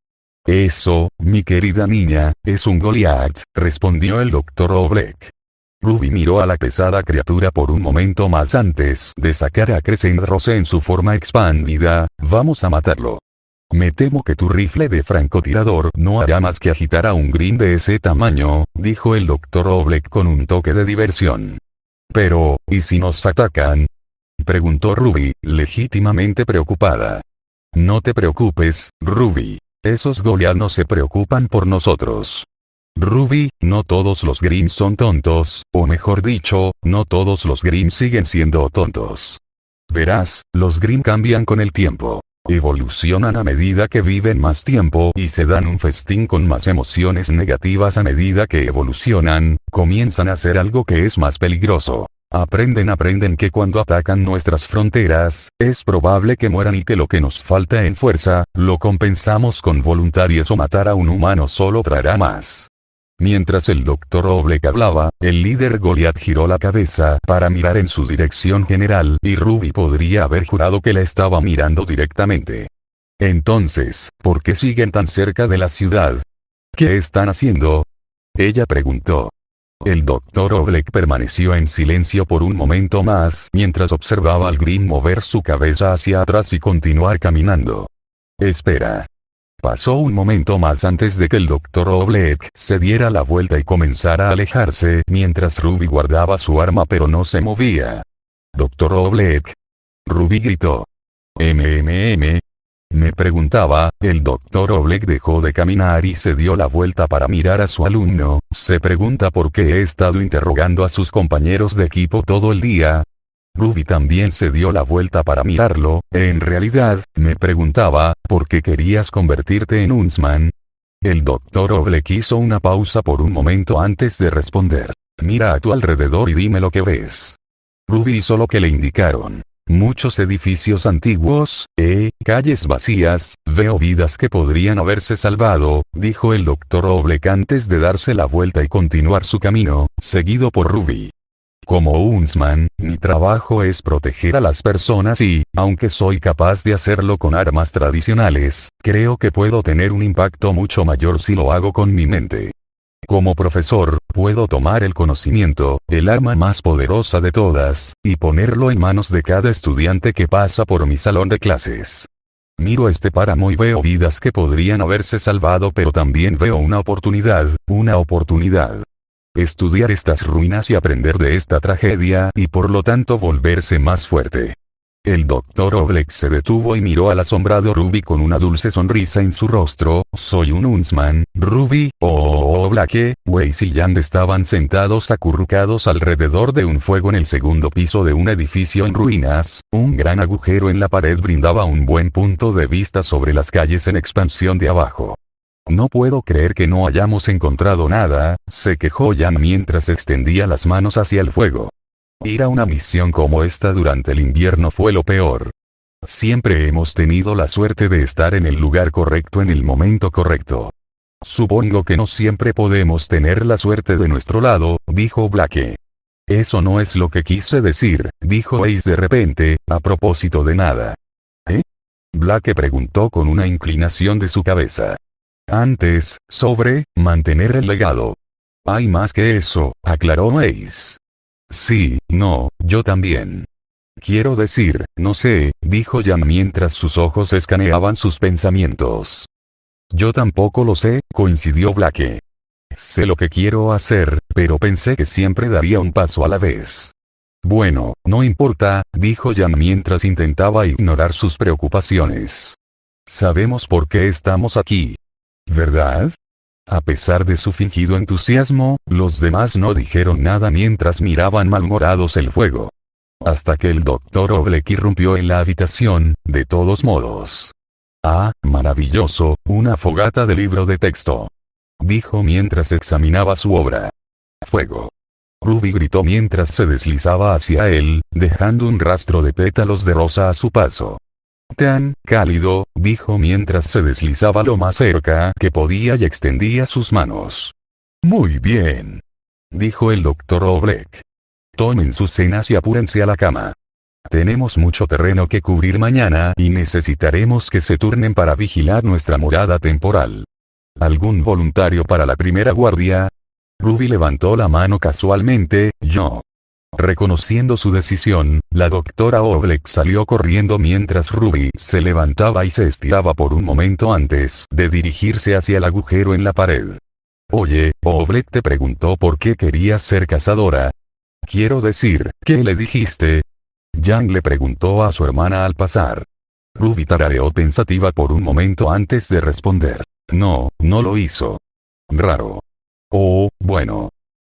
Eso, mi querida niña, es un Goliath, respondió el Dr. Oblek. Ruby miró a la pesada criatura por un momento más antes de sacar a Crescent Rose en su forma expandida. Vamos a matarlo. Me temo que tu rifle de francotirador no hará más que agitar a un Grimm de ese tamaño, dijo el Dr. Oblek con un toque de diversión. Pero, ¿y si nos atacan? Preguntó Ruby, legítimamente preocupada. No te preocupes, Ruby. Esos Goliath no se preocupan por nosotros. Ruby, no todos los Grimm son tontos, o mejor dicho, no todos los Grimm siguen siendo tontos. Verás, los Grimm cambian con el tiempo. Evolucionan a medida que viven más tiempo y se dan un festín con más emociones negativas a medida que evolucionan, comienzan a hacer algo que es más peligroso. Aprenden que cuando atacan nuestras fronteras, es probable que mueran y que lo que nos falta en fuerza, lo compensamos con voluntarios o matar a un humano solo traerá más Mientras el Dr. Oblek hablaba, el líder Goliath giró la cabeza para mirar en su dirección general y Ruby podría haber jurado que la estaba mirando directamente. Entonces, ¿por qué siguen tan cerca de la ciudad? ¿Qué están haciendo? Ella preguntó. El Dr. Oblek permaneció en silencio por un momento más mientras observaba al Grimm mover su cabeza hacia atrás y continuar caminando. Espera. Pasó un momento más antes de que el Dr. Oblek se diera la vuelta y comenzara a alejarse mientras Ruby guardaba su arma pero no se movía. «Dr. Oblek». Ruby gritó. Me preguntaba, el Dr. Oblek dejó de caminar y se dio la vuelta para mirar a su alumno. ¿Se pregunta por qué he estado interrogando a sus compañeros de equipo todo el día? Ruby también se dio la vuelta para mirarlo. En realidad, me preguntaba, ¿por qué querías convertirte en Huntsman? El Dr. Oblek hizo una pausa por un momento antes de responder. Mira a tu alrededor y dime lo que ves. Ruby hizo lo que le indicaron. Muchos edificios antiguos, calles vacías, veo vidas que podrían haberse salvado, dijo el Dr. Oblek antes de darse la vuelta y continuar su camino, seguido por Ruby. Como Huntsman, mi trabajo es proteger a las personas y, aunque soy capaz de hacerlo con armas tradicionales, creo que puedo tener un impacto mucho mayor si lo hago con mi mente. Como profesor, puedo tomar el conocimiento, el arma más poderosa de todas, y ponerlo en manos de cada estudiante que pasa por mi salón de clases. Miro este páramo y veo vidas que podrían haberse salvado, pero también veo una oportunidad. Estudiar estas ruinas y aprender de esta tragedia y por lo tanto volverse más fuerte. El Dr. Oblek se detuvo y miró al asombrado Ruby con una dulce sonrisa en su rostro. Soy un Huntsman, Ruby. Oblek, Weiss y Yang estaban sentados acurrucados alrededor de un fuego en el segundo piso de un edificio en ruinas. Un gran agujero en la pared brindaba un buen punto de vista sobre las calles en expansión de abajo. No puedo creer que no hayamos encontrado nada, se quejó Yang mientras extendía las manos hacia el fuego. Ir a una misión como esta durante el invierno fue lo peor. Siempre hemos tenido la suerte de estar en el lugar correcto en el momento correcto. Supongo que no siempre podemos tener la suerte de nuestro lado, dijo Blake. Eso no es lo que quise decir, dijo Weiss de repente, a propósito de nada. Blake preguntó con una inclinación de su cabeza. Antes, sobre mantener el legado. Hay más que eso, aclaró Weiss. Sí, no, yo también. Quiero decir, no sé, dijo Yang mientras sus ojos escaneaban sus pensamientos. Yo tampoco lo sé, coincidió Blake. Sé lo que quiero hacer, pero pensé que siempre daría un paso a la vez. Bueno, no importa, dijo Yang mientras intentaba ignorar sus preocupaciones. Sabemos por qué estamos aquí. ¿Verdad? A pesar de su fingido entusiasmo, los demás no dijeron nada mientras miraban malhumorados el fuego. Hasta que el Dr. Oblek irrumpió en la habitación, de todos modos. Ah, maravilloso, una fogata de libro de texto. Dijo mientras examinaba su obra. Fuego. Ruby gritó mientras se deslizaba hacia él, dejando un rastro de pétalos de rosa a su paso. Tan cálido, dijo mientras se deslizaba lo más cerca que podía y extendía sus manos. Muy bien, dijo el Dr. Oblek. Tomen sus cenas y apúrense a la cama. Tenemos mucho terreno que cubrir mañana y necesitaremos que se turnen para vigilar nuestra morada temporal. ¿Algún voluntario para la primera guardia? Ruby levantó la mano casualmente. Yo. Reconociendo su decisión, la doctora Oblek salió corriendo mientras Ruby se levantaba y se estiraba por un momento antes de dirigirse hacia el agujero en la pared. Oye, Oblek te preguntó por qué querías ser cazadora. Quiero decir, ¿qué le dijiste? Yang le preguntó a su hermana al pasar. Ruby tarareó pensativa por un momento antes de responder. No, no lo hizo. Raro. Oh, bueno.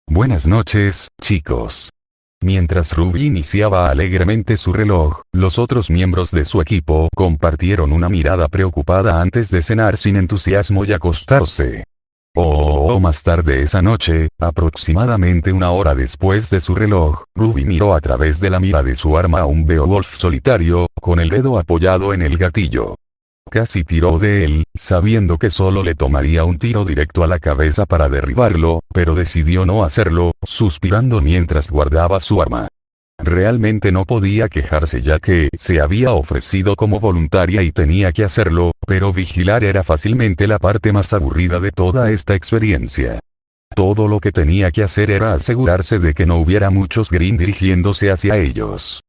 Buenas noches, chicos. Mientras Ruby iniciaba alegremente su reloj, los otros miembros de su equipo compartieron una mirada preocupada antes de cenar sin entusiasmo y acostarse. Más tarde esa noche, aproximadamente una hora después de su reloj, Ruby miró a través de la mira de su arma a un Beowulf solitario, con el dedo apoyado en el gatillo. Casi tiró de él, sabiendo que solo le tomaría un tiro directo a la cabeza para derribarlo, pero decidió no hacerlo, suspirando mientras guardaba su arma. Realmente no podía quejarse ya que se había ofrecido como voluntaria y tenía que hacerlo, pero vigilar era fácilmente la parte más aburrida de toda esta experiencia. Todo lo que tenía que hacer era asegurarse de que no hubiera muchos Green dirigiéndose hacia ellos.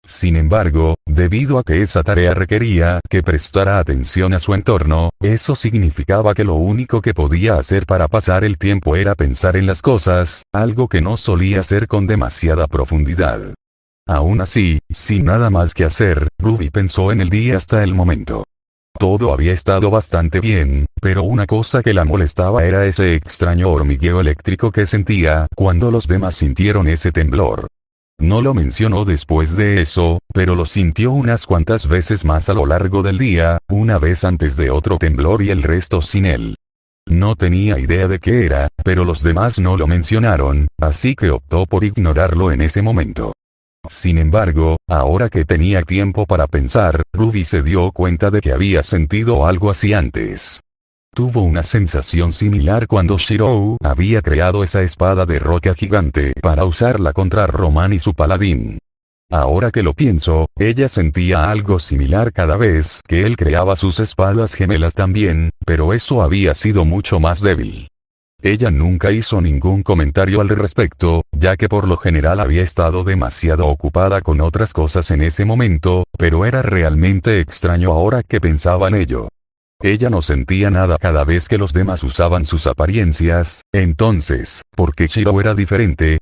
Sin embargo, debido a que esa tarea requería que prestara atención a su entorno, eso significaba que lo único que podía hacer para pasar el tiempo era pensar en las cosas, algo que no solía hacer con demasiada profundidad. Aún así, sin nada más que hacer, Ruby pensó en el día hasta el momento. Todo había estado bastante bien, pero una cosa que la molestaba era ese extraño hormigueo eléctrico que sentía cuando los demás sintieron ese temblor. No lo mencionó después de eso, pero lo sintió unas cuantas veces más a lo largo del día, una vez antes de otro temblor y el resto sin él. No tenía idea de qué era, pero los demás no lo mencionaron, así que optó por ignorarlo en ese momento. Sin embargo, ahora que tenía tiempo para pensar, Ruby se dio cuenta de que había sentido algo así antes. Tuvo una sensación similar cuando Shirou había creado esa espada de roca gigante para usarla contra Roman y su paladín. Ahora que lo pienso, ella sentía algo similar cada vez que él creaba sus espadas gemelas también, pero eso había sido mucho más débil. Ella nunca hizo ningún comentario al respecto, ya que por lo general había estado demasiado ocupada con otras cosas en ese momento, pero era realmente extraño ahora que pensaba en ello. Ella no sentía nada cada vez que los demás usaban sus apariencias, entonces, ¿por qué Shirou era diferente?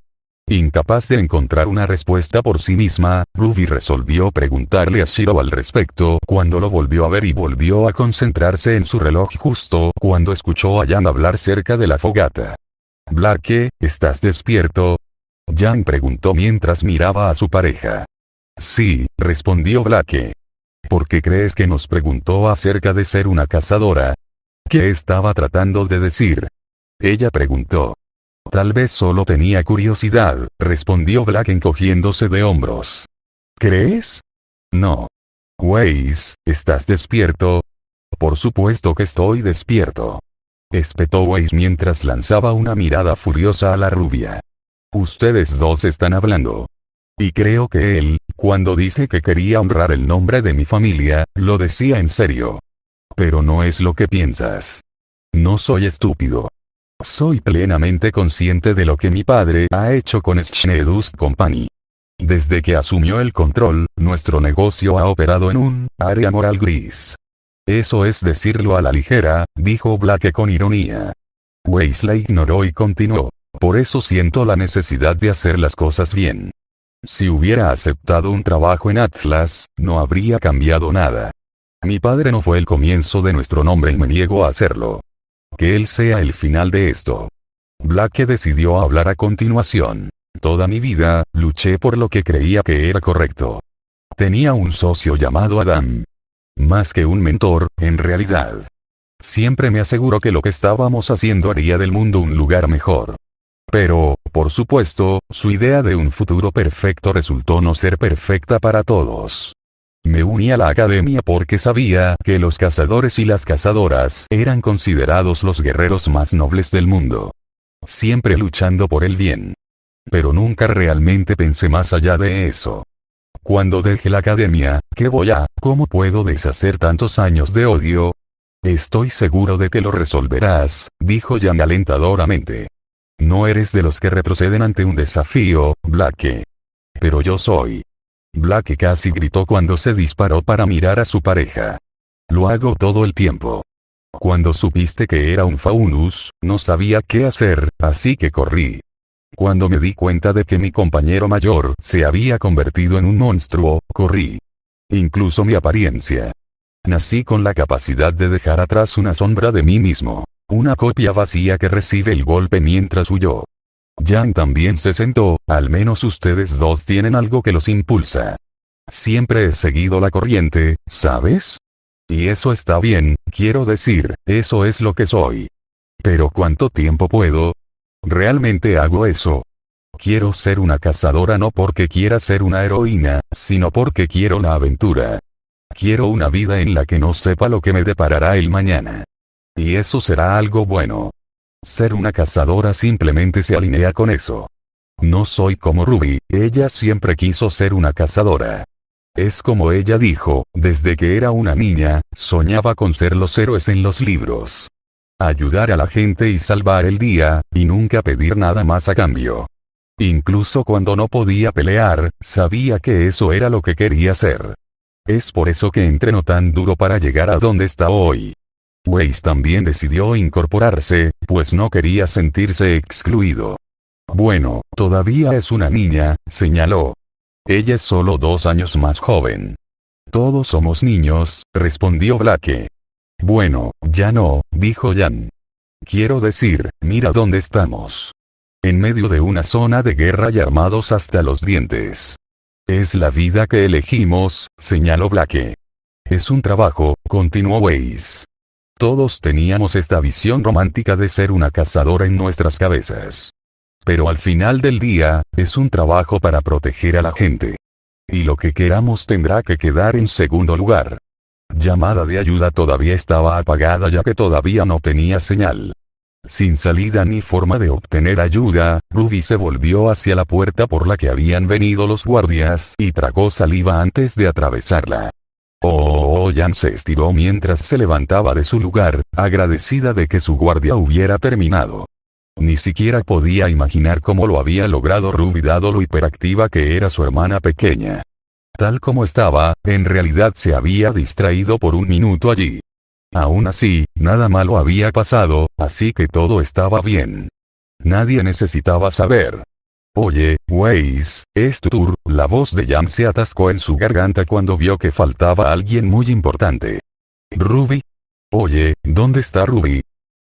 Incapaz de encontrar una respuesta por sí misma, Ruby resolvió preguntarle a Shirou al respecto cuando lo volvió a ver y volvió a concentrarse en su reloj justo cuando escuchó a Yang hablar cerca de la fogata. «Blake, ¿estás despierto?», Yang preguntó mientras miraba a su pareja. «Sí», respondió Blake. «¿Por qué crees que nos preguntó acerca de ser una cazadora?» «¿Qué estaba tratando de decir?», ella preguntó. «Tal vez solo tenía curiosidad», respondió Black encogiéndose de hombros. «¿Crees?». «No». «Weiss, ¿estás despierto?». «Por supuesto que estoy despierto», espetó Weiss mientras lanzaba una mirada furiosa a la rubia. «Ustedes dos están hablando. Y creo que él, cuando dije que quería honrar el nombre de mi familia, lo decía en serio. Pero no es lo que piensas. No soy estúpido. Soy plenamente consciente de lo que mi padre ha hecho con Schnedust Company. Desde que asumió el control, nuestro negocio ha operado en un área moral gris. Eso es decirlo a la ligera, dijo Blake con ironía. Weiss la ignoró y continuó. Por eso siento la necesidad de hacer las cosas bien. Si hubiera aceptado un trabajo en Atlas, no habría cambiado nada. Mi padre no fue el comienzo de nuestro nombre y me niego a hacerlo. Que él sea el final de esto. Blake decidió hablar a continuación. Toda mi vida, luché por lo que creía que era correcto. Tenía un socio llamado Adam. Más que un mentor, en realidad. Siempre me aseguró que lo que estábamos haciendo haría del mundo un lugar mejor. Pero, por supuesto, su idea de un futuro perfecto resultó no ser perfecta para todos. Me uní a la academia porque sabía que los cazadores y las cazadoras eran considerados los guerreros más nobles del mundo. Siempre luchando por el bien. Pero nunca realmente pensé más allá de eso. Cuando dejé la academia, ¿cómo puedo deshacer tantos años de odio? Estoy seguro de que lo resolverás, dijo Yang alentadoramente. No eres de los que retroceden ante un desafío, Blake. Pero yo soy. Blake casi gritó cuando se disparó para mirar a su pareja. Lo hago todo el tiempo. Cuando supiste que era un Faunus, no sabía qué hacer, así que corrí. Cuando me di cuenta de que mi compañero mayor se había convertido en un monstruo, corrí. Incluso mi apariencia. Nací con la capacidad de dejar atrás una sombra de mí mismo. Una copia vacía que recibe el golpe mientras huyó. Yang también se sentó, al menos ustedes dos tienen algo que los impulsa. Siempre he seguido la corriente, ¿sabes? Y eso está bien, quiero decir, eso es lo que soy. Pero ¿cuánto tiempo puedo? Realmente hago eso. Quiero ser una cazadora no porque quiera ser una heroína, sino porque quiero la aventura. Quiero una vida en la que no sepa lo que me deparará el mañana. Y eso será algo bueno. Ser una cazadora simplemente se alinea con eso. No soy como Ruby, ella siempre quiso ser una cazadora. Es como ella dijo, desde que era una niña, soñaba con ser los héroes en los libros. Ayudar a la gente y salvar el día, y nunca pedir nada más a cambio. Incluso cuando no podía pelear, sabía que eso era lo que quería ser. Es por eso que entrenó tan duro para llegar a donde está hoy. Weiss también decidió incorporarse, pues no quería sentirse excluido. Bueno, todavía es una niña, señaló. Ella es solo 2 años más joven. Todos somos niños, respondió Blake. Bueno, ya no, dijo Jan. Quiero decir, mira dónde estamos. En medio de una zona de guerra y armados hasta los dientes. Es la vida que elegimos, señaló Blake. Es un trabajo, continuó Weiss. Todos teníamos esta visión romántica de ser una cazadora en nuestras cabezas. Pero al final del día, es un trabajo para proteger a la gente. Y lo que queramos tendrá que quedar en segundo lugar. Llamada de ayuda todavía estaba apagada ya que todavía no tenía señal. Sin salida ni forma de obtener ayuda, Ruby se volvió hacia la puerta por la que habían venido los guardias y tragó saliva antes de atravesarla. Jan se estiró mientras se levantaba de su lugar, agradecida de que su guardia hubiera terminado. Ni siquiera podía imaginar cómo lo había logrado Ruby dado lo hiperactiva que era su hermana pequeña. Tal como estaba, en realidad se había distraído por un minuto allí. Aún así, nada malo había pasado, así que todo estaba bien. Nadie necesitaba saber. Oye, Weiss, es tu turno. La voz de Jan se atascó en su garganta cuando vio que faltaba alguien muy importante. ¿Ruby? Oye, ¿dónde está Ruby?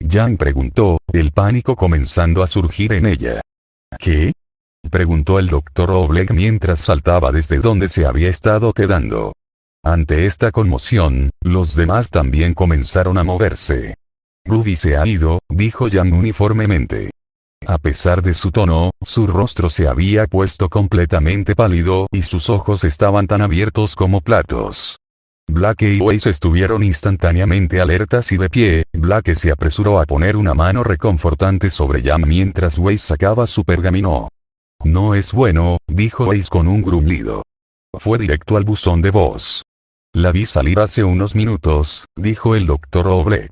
Jan preguntó, el pánico comenzando a surgir en ella. ¿Qué? Preguntó el Dr. Oleg mientras saltaba desde donde se había estado quedando. Ante esta conmoción, los demás también comenzaron a moverse. Ruby se ha ido, dijo Jan uniformemente. A pesar de su tono, su rostro se había puesto completamente pálido y sus ojos estaban tan abiertos como platos. Blake y Weiss estuvieron instantáneamente alertas y de pie. Blake se apresuró a poner una mano reconfortante sobre Jan mientras Weiss sacaba su pergamino. No es bueno, dijo Weiss con un gruñido. Fue directo al buzón de voz. La vi salir hace unos minutos, dijo el Dr. Oleg.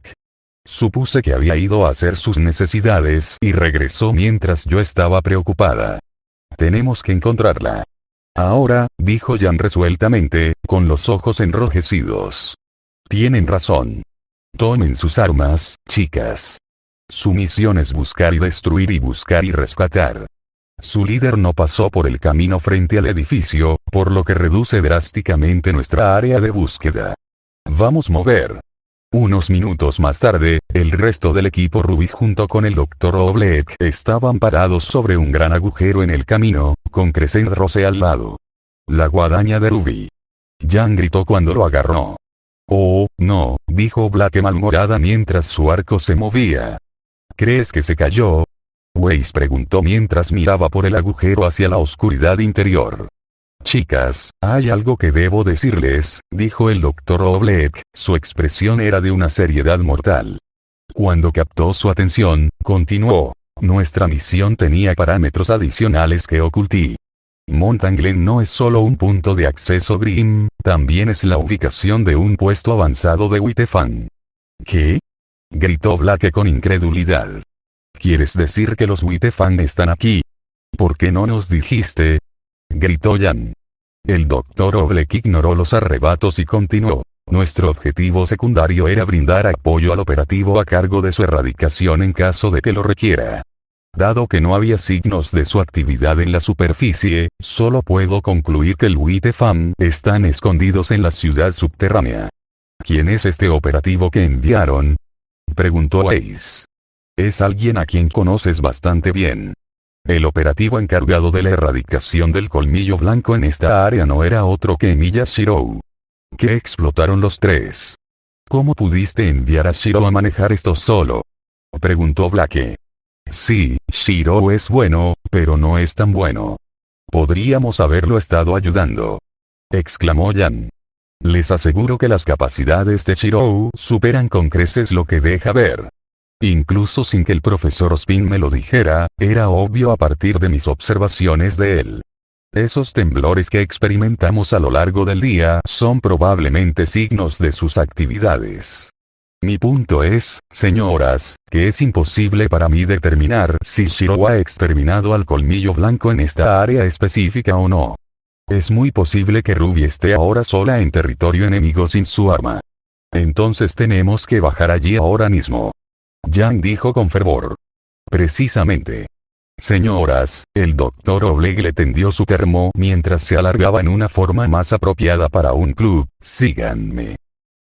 Supuse que había ido a hacer sus necesidades y regresó mientras yo estaba preocupada. Tenemos que encontrarla. Ahora, dijo Jan resueltamente, con los ojos enrojecidos. Tienen razón. Tomen sus armas, chicas. Su misión es buscar y destruir y buscar y rescatar. Su líder no pasó por el camino frente al edificio, por lo que reduce drásticamente nuestra área de búsqueda. Vamos a mover. Unos minutos más tarde, el resto del equipo Ruby junto con el Dr. Oleg estaban parados sobre un gran agujero en el camino, con Crescent Rose al lado. La guadaña de Ruby. Jan gritó cuando lo agarró. Oh, no, dijo Blake malhumorada mientras su arco se movía. ¿Crees que se cayó? Weiss preguntó mientras miraba por el agujero hacia la oscuridad interior. Chicas, hay algo que debo decirles, dijo el Dr. Oleg, su expresión era de una seriedad mortal. Cuando captó su atención, continuó. Nuestra misión tenía parámetros adicionales que oculté. Mountain Glen no es solo un punto de acceso Grim, también es la ubicación de un puesto avanzado de Witefang. ¿Qué? Gritó Blake con incredulidad. ¿Quieres decir que los Witefang están aquí? ¿Por qué no nos dijiste? Gritó Jan. El Dr. Oleg ignoró los arrebatos y continuó. Nuestro objetivo secundario era brindar apoyo al operativo a cargo de su erradicación en caso de que lo requiera. Dado que no había signos de su actividad en la superficie, solo puedo concluir que el Witefang están escondidos en la ciudad subterránea. ¿Quién es este operativo que enviaron? Preguntó Weiss. Es alguien a quien conoces bastante bien. El operativo encargado de la erradicación del colmillo blanco en esta área no era otro que Emiya Shirou. ¿Qué explotaron los tres? ¿Cómo pudiste enviar a Shirou a manejar esto solo? Preguntó Blake. Sí, Shirou es bueno, pero no es tan bueno. Podríamos haberlo estado ayudando. Exclamó Jan. Les aseguro que las capacidades de Shirou superan con creces lo que deja ver. Incluso sin que el profesor Spin me lo dijera, era obvio a partir de mis observaciones de él. Esos temblores que experimentamos a lo largo del día son probablemente signos de sus actividades. Mi punto es, señoras, que es imposible para mí determinar si Shirou ha exterminado al colmillo blanco en esta área específica o no. Es muy posible que Ruby esté ahora sola en territorio enemigo sin su arma. Entonces tenemos que bajar allí ahora mismo. Yang dijo con fervor. Precisamente. Señoras, el Dr. Oleg le tendió su termo mientras se alargaba en una forma más apropiada para un club. Síganme.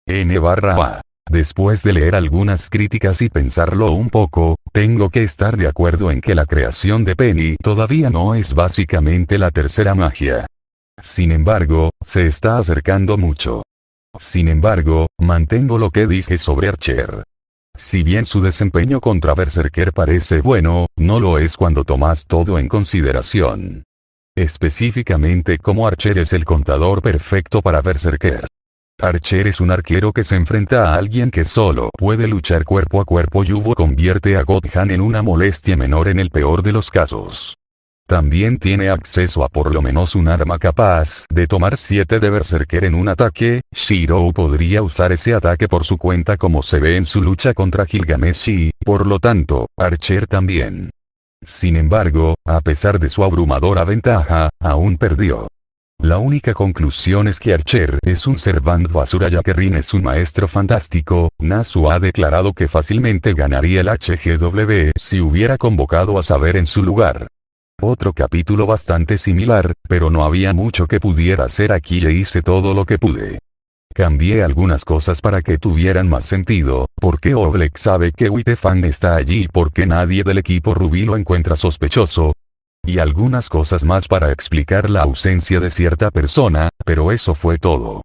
N/A. Después de leer algunas críticas y pensarlo un poco, tengo que estar de acuerdo en que la creación de Penny todavía no es básicamente la tercera magia. Sin embargo, se está acercando mucho. Sin embargo, mantengo lo que dije sobre Archer. Si bien su desempeño contra Berserker parece bueno, no lo es cuando tomas todo en consideración. Específicamente como Archer es el contador perfecto para Berserker. Archer es un arquero que se enfrenta a alguien que solo puede luchar cuerpo a cuerpo y Yubo convierte a Godhan en una molestia menor en el peor de los casos. También tiene acceso a por lo menos un arma capaz de tomar 7 de Berserker en un ataque. Shirou podría usar ese ataque por su cuenta como se ve en su lucha contra Gilgamesh y, por lo tanto, Archer también. Sin embargo, a pesar de su abrumadora ventaja, aún perdió. La única conclusión es que Archer es un servant basura ya que Rin es un maestro fantástico. Nasu ha declarado que fácilmente ganaría el HGW si hubiera convocado a Saber en su lugar. Otro capítulo bastante similar, pero no había mucho que pudiera hacer aquí e hice todo lo que pude. Cambié algunas cosas para que tuvieran más sentido, porque Oleg sabe que Whitefang está allí y porque nadie del equipo Ruby lo encuentra sospechoso. Y algunas cosas más para explicar la ausencia de cierta persona, pero eso fue todo.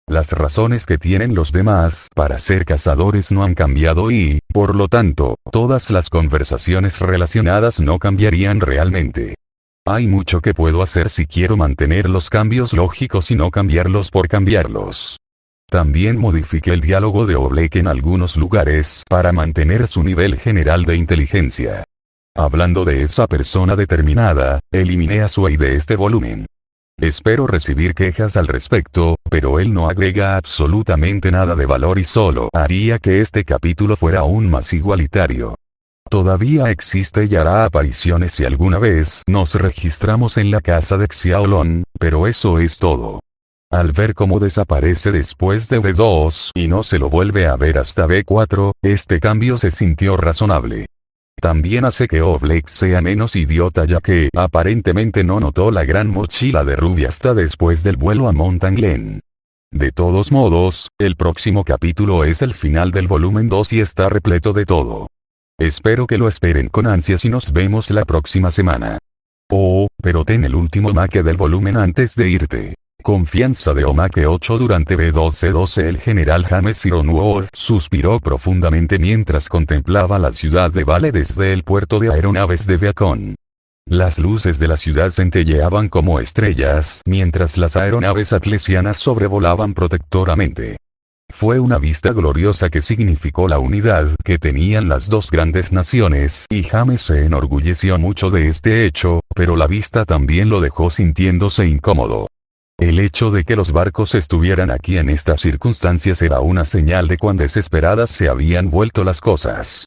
Las razones que tienen los demás para ser cazadores no han cambiado y, por lo tanto, todas las conversaciones relacionadas no cambiarían realmente. Hay mucho que puedo hacer si quiero mantener los cambios lógicos y no cambiarlos por cambiarlos. También modifiqué el diálogo de Oleg en algunos lugares para mantener su nivel general de inteligencia. Hablando de esa persona determinada, eliminé a Suei de este volumen. Espero recibir quejas al respecto, pero él no agrega absolutamente nada de valor y solo haría que este capítulo fuera aún más igualitario. Todavía existe y hará apariciones si alguna vez nos registramos en la casa de Xiaolong, pero eso es todo. Al ver cómo desaparece después de B2 y no se lo vuelve a ver hasta B4, este cambio se sintió razonable. También hace que Oleg sea menos idiota ya que aparentemente no notó la gran mochila de Ruby hasta después del vuelo a Mountain Glen. De todos modos, el próximo capítulo es el final del volumen 2 y está repleto de todo. Espero que lo esperen con ansias y nos vemos la próxima semana. Oh, pero ten el último make del volumen antes de irte. Confianza de Omake 8 durante B12-12. El general James Ironwood suspiró profundamente mientras contemplaba la ciudad de Vale desde el puerto de aeronaves de Beacon. Las luces de la ciudad centelleaban como estrellas mientras las aeronaves atlesianas sobrevolaban protectoramente. Fue una vista gloriosa que significó la unidad que tenían las dos grandes naciones y James se enorgulleció mucho de este hecho, pero la vista también lo dejó sintiéndose incómodo. El hecho de que los barcos estuvieran aquí en estas circunstancias era una señal de cuán desesperadas se habían vuelto las cosas.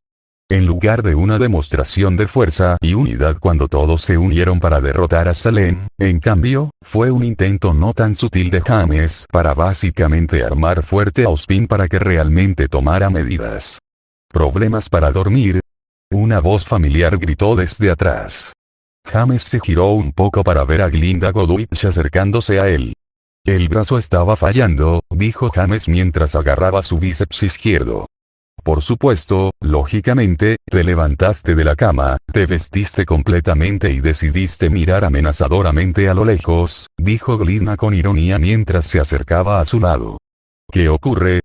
En lugar de una demostración de fuerza y unidad cuando todos se unieron para derrotar a Salem, en cambio, fue un intento no tan sutil de James para básicamente armar fuerte a Ospin para que realmente tomara medidas. ¿Problemas para dormir? Una voz familiar gritó desde atrás. James se giró un poco para ver a Glinda Godwich acercándose a él. El brazo estaba fallando, dijo James mientras agarraba su bíceps izquierdo. Por supuesto, lógicamente, te levantaste de la cama, te vestiste completamente y decidiste mirar amenazadoramente a lo lejos, dijo Glinda con ironía mientras se acercaba a su lado. ¿Qué ocurre?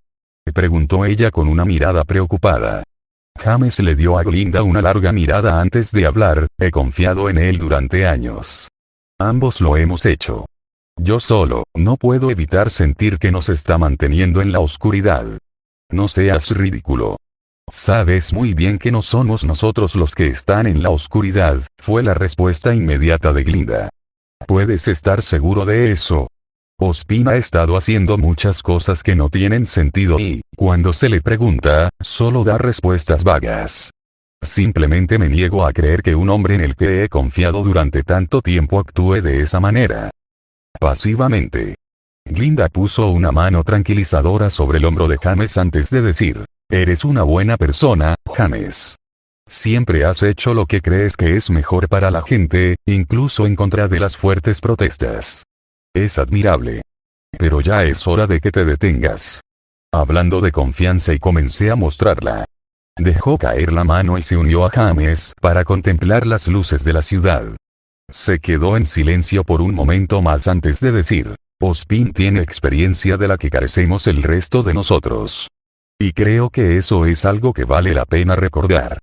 Preguntó ella con una mirada preocupada. James le dio a Glinda una larga mirada antes de hablar. He confiado en él durante años. Ambos lo hemos hecho. Yo solo, no puedo evitar sentir que nos está manteniendo en la oscuridad. No seas ridículo. Sabes muy bien que no somos nosotros los que están en la oscuridad, fue la respuesta inmediata de Glinda. Puedes estar seguro de eso. Ozpin ha estado haciendo muchas cosas que no tienen sentido y, cuando se le pregunta, solo da respuestas vagas. Simplemente me niego a creer que un hombre en el que he confiado durante tanto tiempo actúe de esa manera. Pasivamente. Glinda puso una mano tranquilizadora sobre el hombro de James antes de decir, eres una buena persona, James. Siempre has hecho lo que crees que es mejor para la gente, incluso en contra de las fuertes protestas. Es admirable. Pero ya es hora de que te detengas. Hablando de confianza y comencé a mostrarla. Dejó caer la mano y se unió a James para contemplar las luces de la ciudad. Se quedó en silencio por un momento más antes de decir, Ozpin tiene experiencia de la que carecemos el resto de nosotros. Y creo que eso es algo que vale la pena recordar.